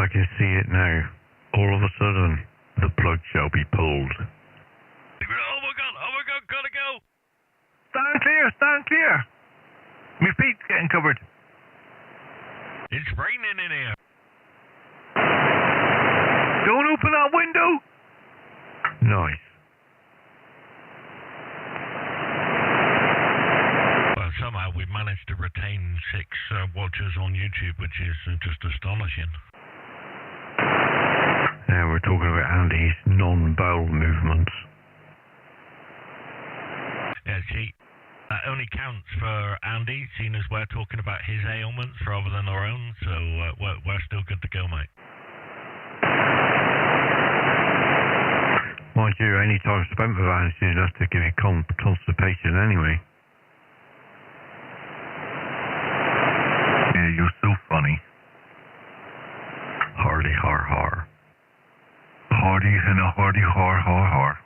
I can see it now. All of a sudden, the plug shall be pulled. Oh my god, gotta go! Stand clear, stand clear! My feet's getting covered. It's raining in here. Don't open that window! Nice. Well, somehow we've managed to retain 6 watchers on YouTube, which is just astonishing. Yeah, we're talking about Andy's non-bowel movements. Yeah, see, that only counts for Andy, seeing as we're talking about his ailments rather than our own, so we're still good to go, mate. Mind you, any time spent with Andy is enough to give you constipation anyway. Yeah, you're so funny. Hardy har har. Hardy and a hardy har har har.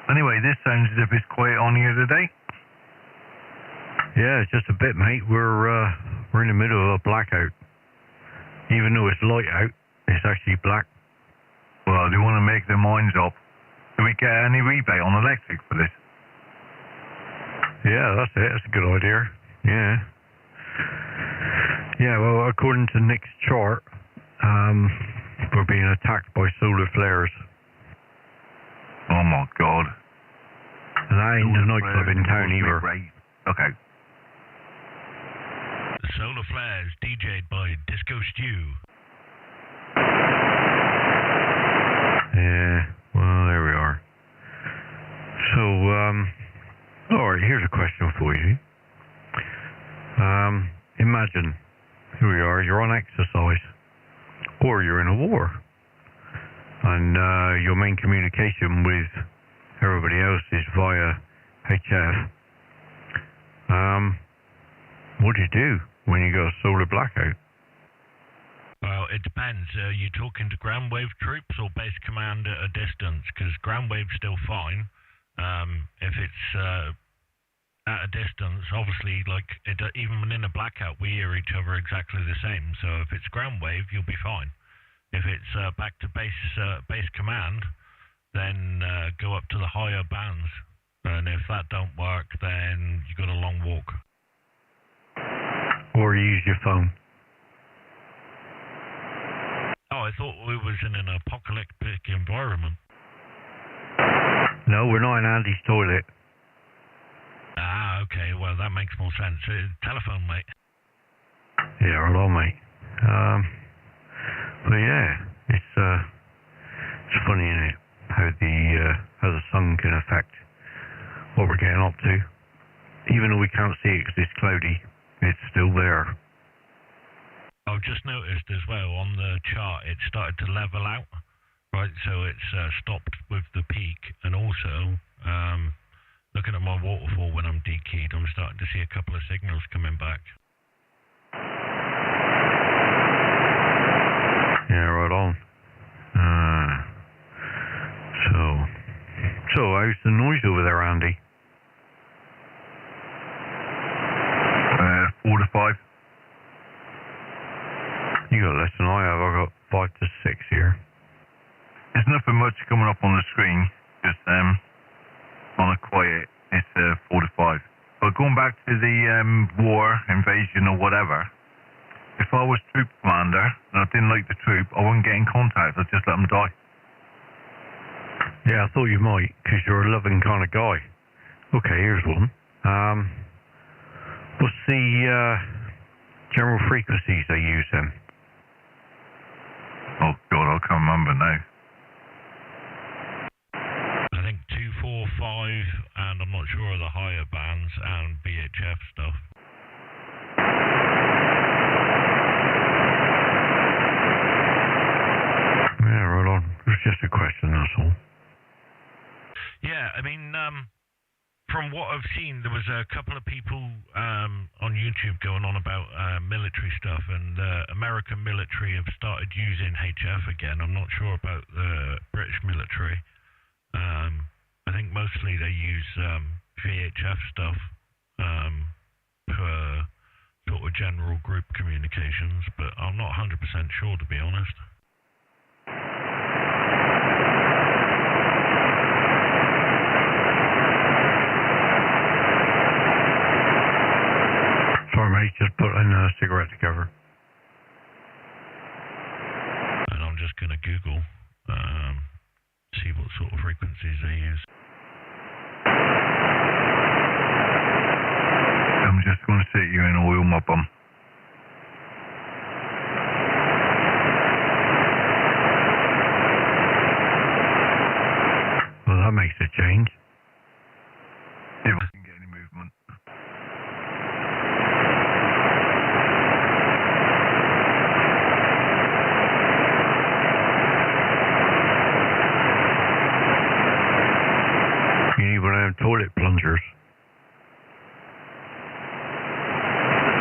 Anyway, this sounds as if it's quiet on here today. Yeah, just a bit, mate. We're in the middle of a blackout. Even though it's light out, it's actually black. Well, they want to make their minds up. Do we get any rebate on electric for this? Yeah, that's it. That's a good idea. Yeah. Yeah, well, according to Nick's chart, we're being attacked by solar flares. Oh my god. And that ain't the nightclub in town either. Okay. The Solar Flares, DJ'd by Disco Stew. Yeah, well, there we are. So, alright, here's a question for you. Imagine, here we are, you're on exercise, or you're in a war, and your main communication with everybody else is via HF. What do you do when you got a solar blackout? Well, it depends. Are you talking to ground wave troops or base command at a distance? Because ground wave's still fine. If it's at a distance, obviously, like, even in a blackout, we hear each other exactly the same. So if it's ground wave, you'll be fine. If it's back to base command, then go up to the higher bands. And if that don't work, then you got a long walk. Or use your phone. Oh, I thought we was in an apocalyptic environment. No, we're not in Andy's toilet. Ah, okay. Well, that makes more sense. Telephone, mate. Yeah, right on, mate. But yeah, it's funny, isn't it? How the sun can affect what we're getting up to. Even though we can't see it because it's cloudy, it's still there. I've just noticed as well on the chart it started to level out, right? So it's stopped with the peak, and also looking at my waterfall when I'm dekeyed, I'm starting to see a couple of signals coming back. Yeah, right on. So how's the noise over there, Andy? 4 to 5. You got less than I have. I got 5 to 6 here. There's nothing much coming up on the screen, just on a quiet, it's 4 to 5. But going back to the war, invasion or whatever, if I was troop commander and I didn't like the troop, I wouldn't get in contact, I'd just let them die. Yeah, I thought you might, because you're a loving kind of guy. Okay, here's one. What's the general frequencies they use then? Oh God, I can't remember now. I think 245, and I'm not sure of the higher bands, and VHF stuff. Yeah, right on. It was just a question, that's all. Yeah, I mean, from what I've seen, there was a couple of people on YouTube going on about military stuff, and the American military have started using HF again. I'm not sure about the British military. I think mostly they use VHF stuff for sort of general group communications, but I'm not 100% sure, to be honest. Sorry, mate, just putting a cigarette together. And I'm just going to Google, see what sort of frequencies they use. I'm just going to sit you and oil my bum. Well, that makes a change. See if I can get any movement. You need one of them toilet plungers.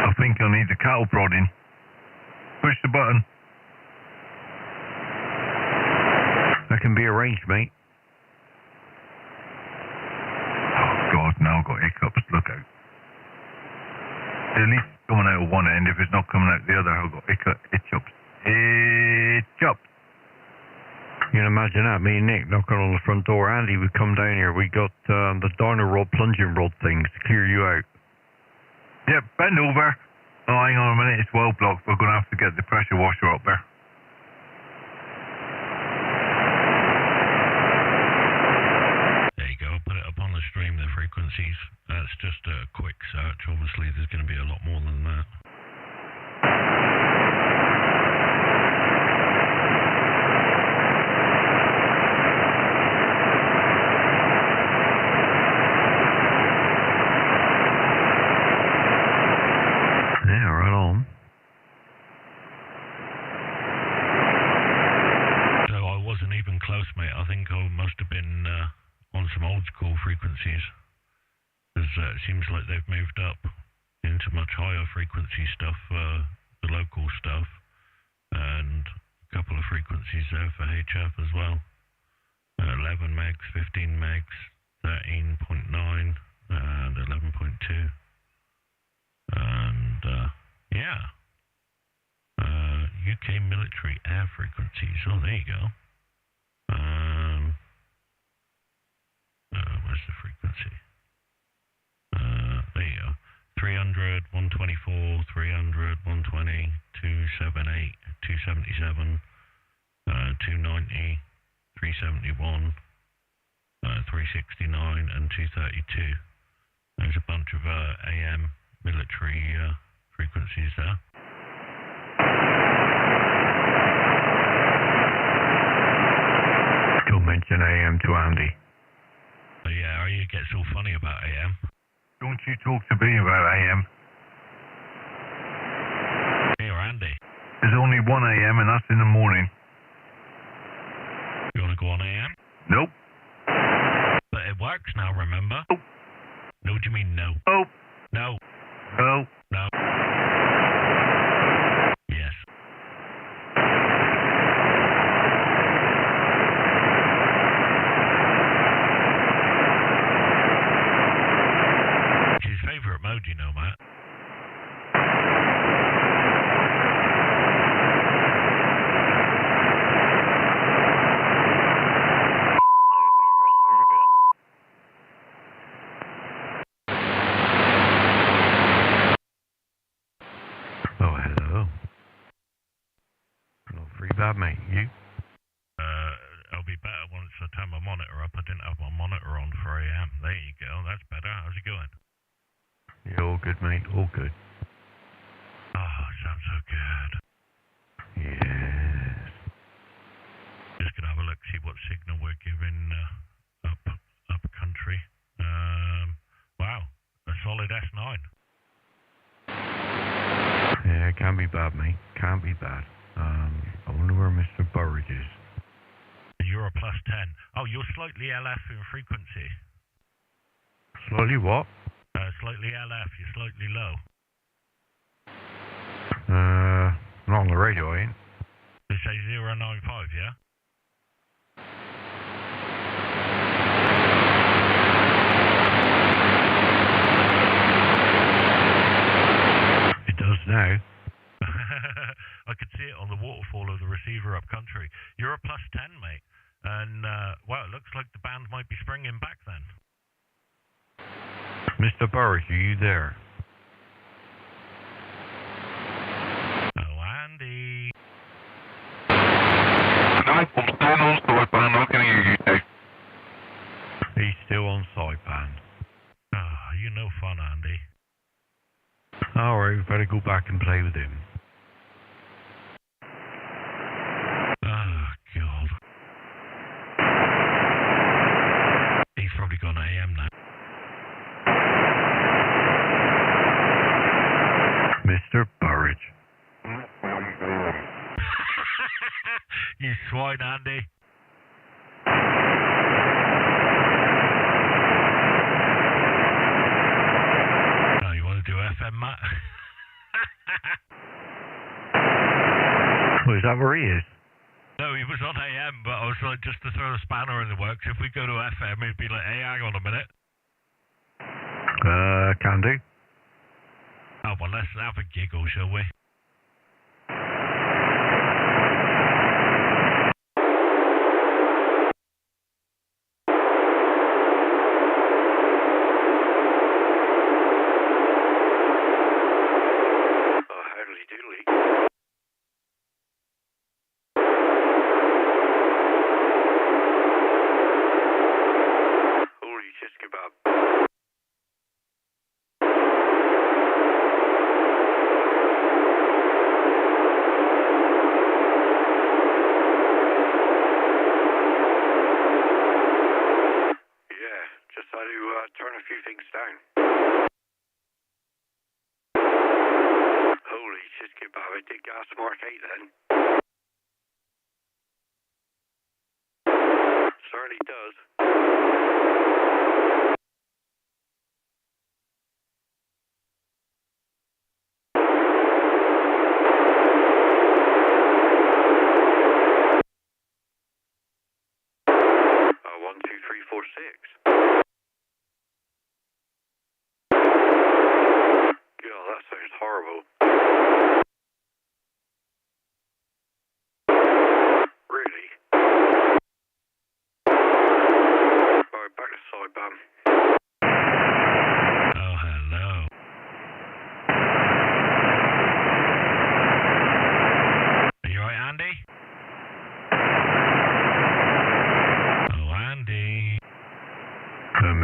I think I need the cattle prodding. Push the button. That can be arranged, mate. Oh God, now I've got hiccups, look out. At least it's coming out of one end, if it's not coming out the other, I've got hiccups. Hiccups. You can imagine that, me and Nick knocking on the front door. Andy would come down here. We got the dino rod, plunging rod things to clear you out. Yep, bend over. Oh, hang on a minute, it's well blocked. We're going to have to get the pressure washer up there. There you go, I'll put it up on the stream, the frequencies. That's just a quick search. Obviously, there's going to be a lot more than that. Yeah, right on. So I wasn't even close, mate. I think I must have been on some old school frequencies. Because it seems like they've moved up into much higher frequency stuff, the local stuff, and a couple of frequencies there for HF as well. 11 megs, 15 megs, 13.9, and 11.2. And, yeah. UK military air frequencies. Oh, there you go. Where's the frequency? There you go. 300, 124, 300, 120, 278, 277, 290, 371, 369, and 232. There's a bunch of AM military frequencies there. Don't mention AM to Andy. But yeah, you get so funny about AM. Don't you talk to me about AM. Here, Andy. There's only 1 AM and that's in the morning. You want to go on AM? Nope. But it works now, remember? Nope. No, what do you mean no? Nope. No. No. No. Yes. It's his favourite mode, you know, Matt. Oh, hello. Not very bad, mate. You? I'll be better once I turn my monitor up. I didn't have my monitor on for AM. There you go. That's better. How's it going? Yeah, all good, mate. All good. Oh, sounds so good. Yes. Just gonna have a look, see what signal we're giving up country. Wow, a solid S9. Yeah, it can be bad, mate. Can be bad. I wonder where Mr. Burridge is. You're a +10. Oh, you're slightly LF in frequency. Slightly what? Slightly LF. You're slightly low. Not on the radio, I ain't. They say 095, yeah? It does now. I could see it on the waterfall of the receiver up country. You're a +10, mate. And, well, it looks like the band might be springing back then. Mr. Burridge, are you there? Oh, Andy. I'm staying on sideband. I can hear you now. He's still on sideband. Oh, you're no fun, Andy. Alright, we better go back and play with him. Oh, God. He's probably gone AM now. Mr. Burridge. You swine, Andy. Oh, you want to do FM, Matt? Oh, is that where he is? No, he was on AM, but I was like, just to throw a spanner in the works, if we go to FM, he'd be like, hey, hang on a minute. Can do. Oh, well, let's have a giggle, shall we? Turn a few things down. Holy shit, kebab, I did gas mark 8 then. Certainly does.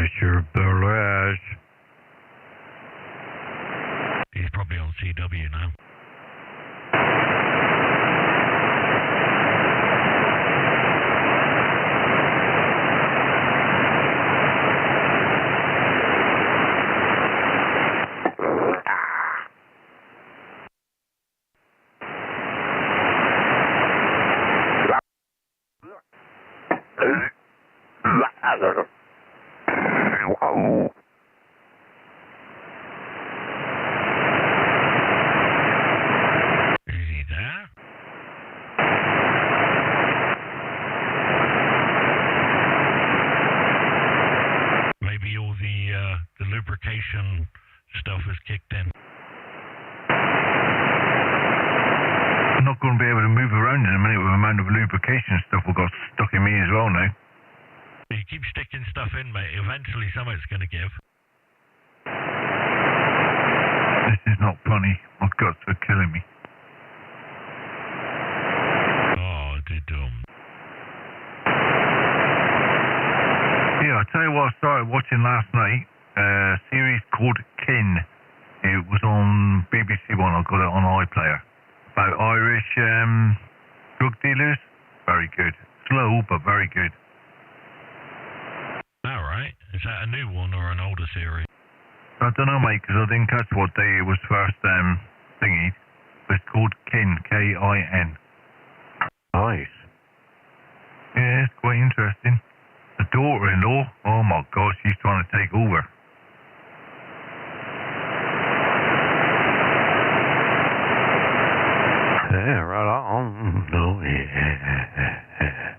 Mr. Perez. He's probably on CW now. Is he there? Maybe all the lubrication stuff has kicked in. I'm not going to be able to move around in a minute with the amount of lubrication stuff we've got stuck in me as well now. You keep sticking stuff in, mate. Eventually something's going to give. This is not funny. My guts are killing me. Oh, dum. Yeah, I'll tell you what I started watching last night. A series called Kin. It was on BBC One. I got it on iPlayer. About Irish drug dealers. Very good. Slow, but very good. All right. Is that a new one or an older series? I don't know, mate, because I didn't catch what day it was first thingy. But it's called Kin, K-I-N. Nice. Yeah, it's quite interesting. The daughter-in-law, oh my gosh, she's trying to take over. Yeah, right on. Oh, yeah.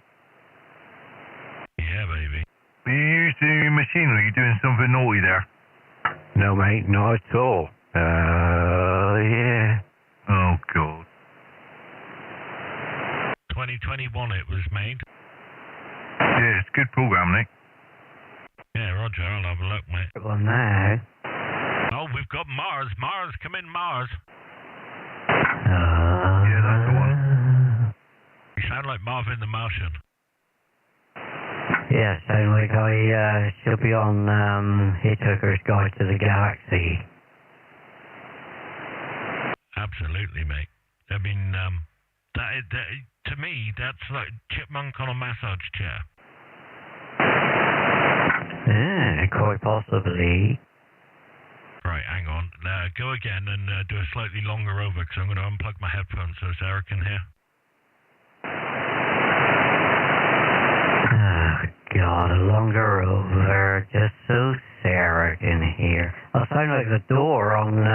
Yeah, baby. Are you using your machine or are you doing something naughty there? No, mate, not at all. Yeah. Oh, God. 2021 it was made. Yeah, it's a good program, Nick. Yeah, Roger, I'll have a look, mate. Well, now. Oh, we've got Mars. Mars, come in, Mars. Yeah, that's the one. You sound like Marvin the Martian. Yeah, sound like I should be on Hitchhiker's Guide to the Galaxy. Absolutely, mate. I mean, to me, that's like chipmunk on a massage chair. Yeah, quite possibly. Right, hang on. Go again and do a slightly longer over, because I'm going to unplug my headphones so Sarah can hear. Oh, God, a longer over, just so Sarah can hear. I'll sound like the door on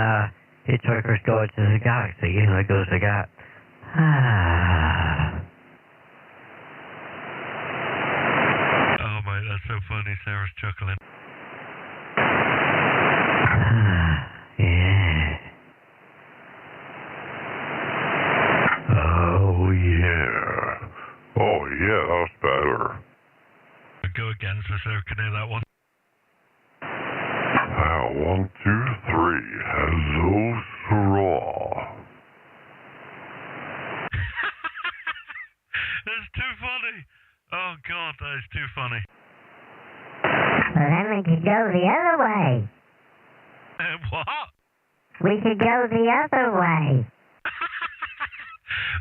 Hitchhiker's Guide to the Galaxy, you know, it goes like that. Oh, mate, that's so funny. Sarah's chuckling. Yeah. Oh, yeah. Oh, yeah, that's better. Go again so Sarah can hear that one. 1, 2, 3. Hello, straw. That's too funny. Oh, God, that is too funny. Well, then we could go the other way. What? We could go the other way.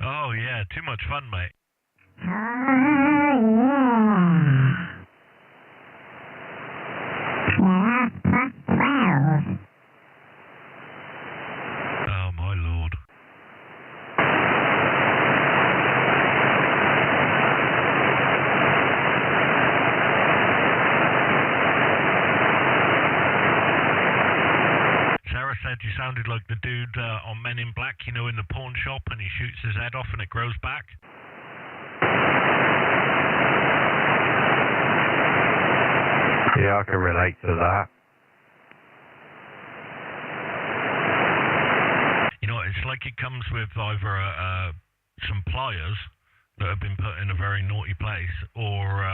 Oh, yeah, too much fun, mate. Oh, yeah. Yeah, that's well. Oh, my Lord. Sarah said you sounded like the dude on Men in Black, you know, in the pawn shop, and he shoots his head off and it grows back. Yeah, I can relate to that. You know, it's like it comes with either some pliers that have been put in a very naughty place, or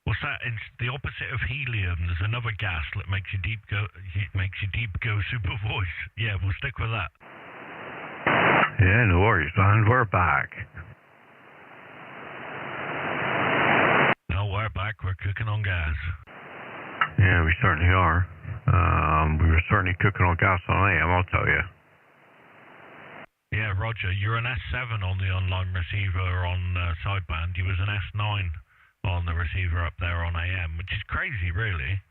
what's that? It's the opposite of helium. There's another gas that makes you deep go super voice. Yeah, we'll stick with that. Yeah, no worries, man. We're back. No, we're back. We're cooking on gas. Yeah, we certainly are. We were certainly cooking on gas on AM, I'll tell you. Yeah, Roger, you're an S7 on the online receiver on sideband. You was an S9 on the receiver up there on AM, which is crazy, really.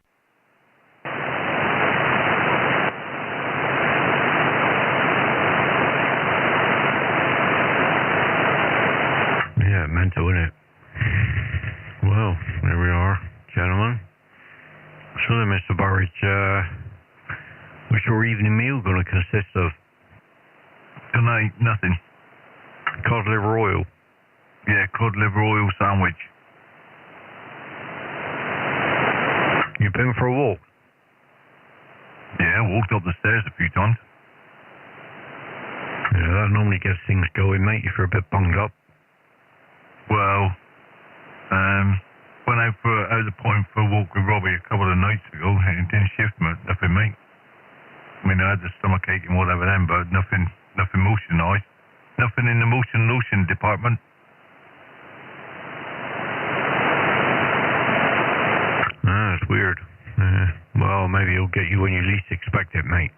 Yeah, mental, isn't it? Well, there we are, gentlemen. So then, Mr. Burridge, what's your evening meal going to consist of? Tonight, nothing. Cod liver oil? Yeah, cod liver oil sandwich. You been for a walk? Yeah, walked up the stairs a few times. Yeah, that normally gets things going, mate, if you're a bit bunged up. Well, went out out the point for a walk with Robbie a couple of nights ago, and it didn't shift nothing, mate. I mean, I had the stomach ache and whatever then, but nothing motionized. Nothing in the motion lotion department. Ah, that's weird. Well, maybe it'll get you when you least expect it, mate.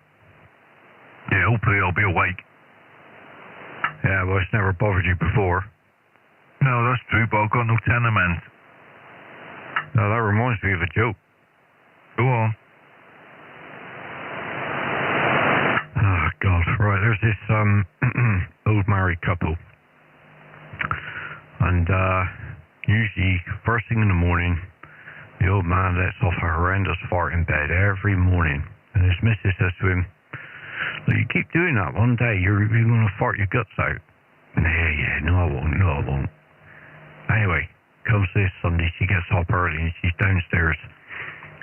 Yeah, hopefully I'll be awake. Yeah, well, it's never bothered you before. No, that's true, but I've got no tenement. Now, that reminds me of a joke. Go on. Oh, God. Right, there's this old married couple. And usually, first thing in the morning, the old man lets off a horrendous fart in bed every morning. And his missus says to him, "Look, you keep doing that, one day you're going to fart your guts out." Yeah, no I won't. Anyway, comes this Sunday, she gets up early and she's downstairs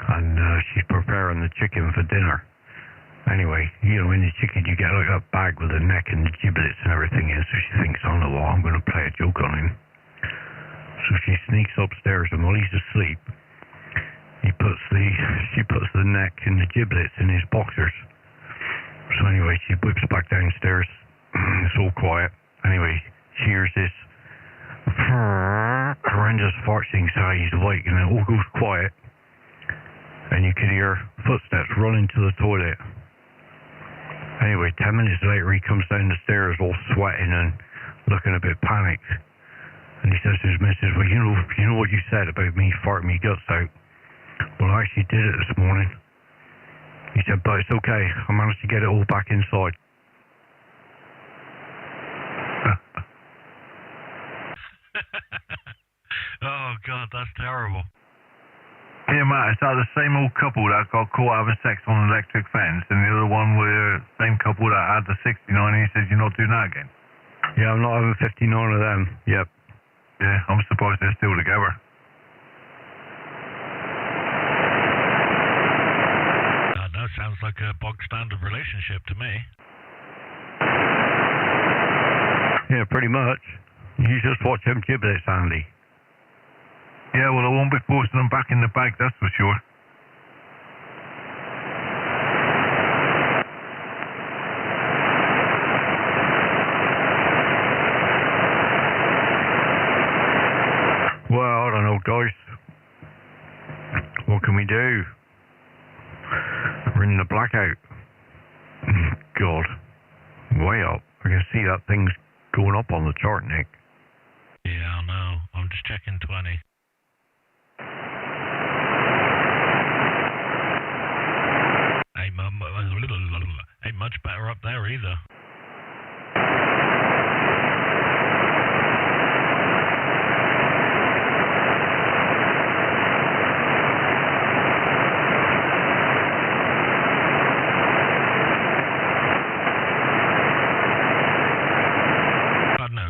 and she's preparing the chicken for dinner. Anyway, you know, in the chicken you get like a bag with the neck and the giblets and everything in, so she thinks, "Oh no, I'm going to play a joke on him." So she sneaks upstairs and while he's asleep, she puts the neck and the giblets in his boxers. So anyway, she whips back downstairs. It's all quiet. Anyway, she hears this horrendous fart thing, so he's awake, and it all goes quiet. And you can hear footsteps running to the toilet. Anyway, 10 minutes later, he comes down the stairs all sweating and looking a bit panicked. And he says to his missus, "Well, you know what you said about me farting me guts out? Well, I actually did it this morning." He said, "But it's okay. I managed to get it all back inside." Oh, God, that's terrible. Yeah, Matt, is that the same old couple that got caught having sex on an electric fence, and the other one were the same couple that had the 69, and he says, "You're not doing that again"? Yeah, I'm not having 59 of them. Yep. Yeah, I'm surprised they're still together. That sounds like a bog-standard relationship to me. Yeah, pretty much. You just watch them giblets, Andy. Yeah, well, I won't be forcing them back in the bag, that's for sure. Well, I don't know, guys. What can we do? We're in the blackout. God. Way up. I can see that thing's going up on the chart, Nick. Yeah, I know. I'm just checking 20. Ain't much better up there either.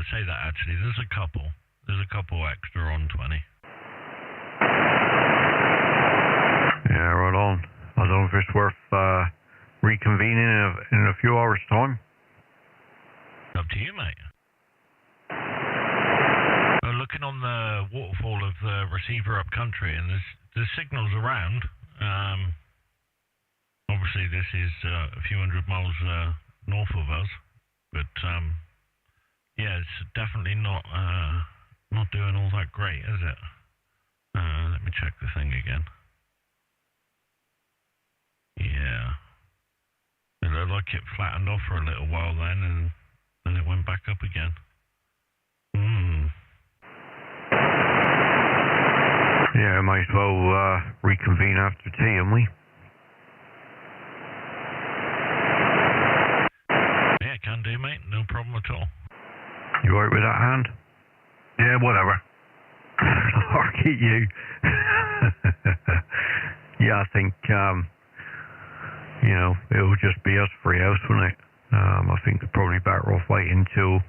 Say that actually. There's a couple extra on 20. Yeah, right on. I don't know if it's worth reconvening in a few hours' time. Up to you, mate. Looking on the waterfall of the receiver up country, and there's signals around. Obviously, this is a few hundred miles north of us, but yeah, it's definitely not doing all that great, is it? Let me check the thing again. sounded like it flattened off for a little while then, and then it went back up again. Yeah, might as well reconvene after tea, haven't we? Yeah, can do, mate. No problem at all. You alright with that hand? Yeah, whatever. Look at you. Yeah, I think, you know, it'll just be us three house, won't it? I think we're probably better off waiting till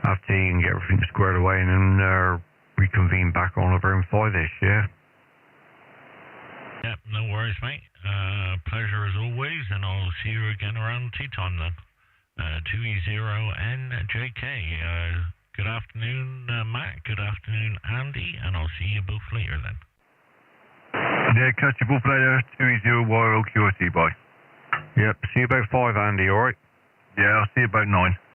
after tea and get everything squared away and then reconvene back on over M5-ish, yeah? Yep, no worries, mate. Pleasure as always, and I'll see you again around tea time then. 2e0njk. Good afternoon, Matt. Good afternoon, Andy, and I'll see you both later then. Yeah, catch you both later. 2e0yro QRT, bye. Yep, see you about 5, Andy, alright? Yeah, I'll see you about 9.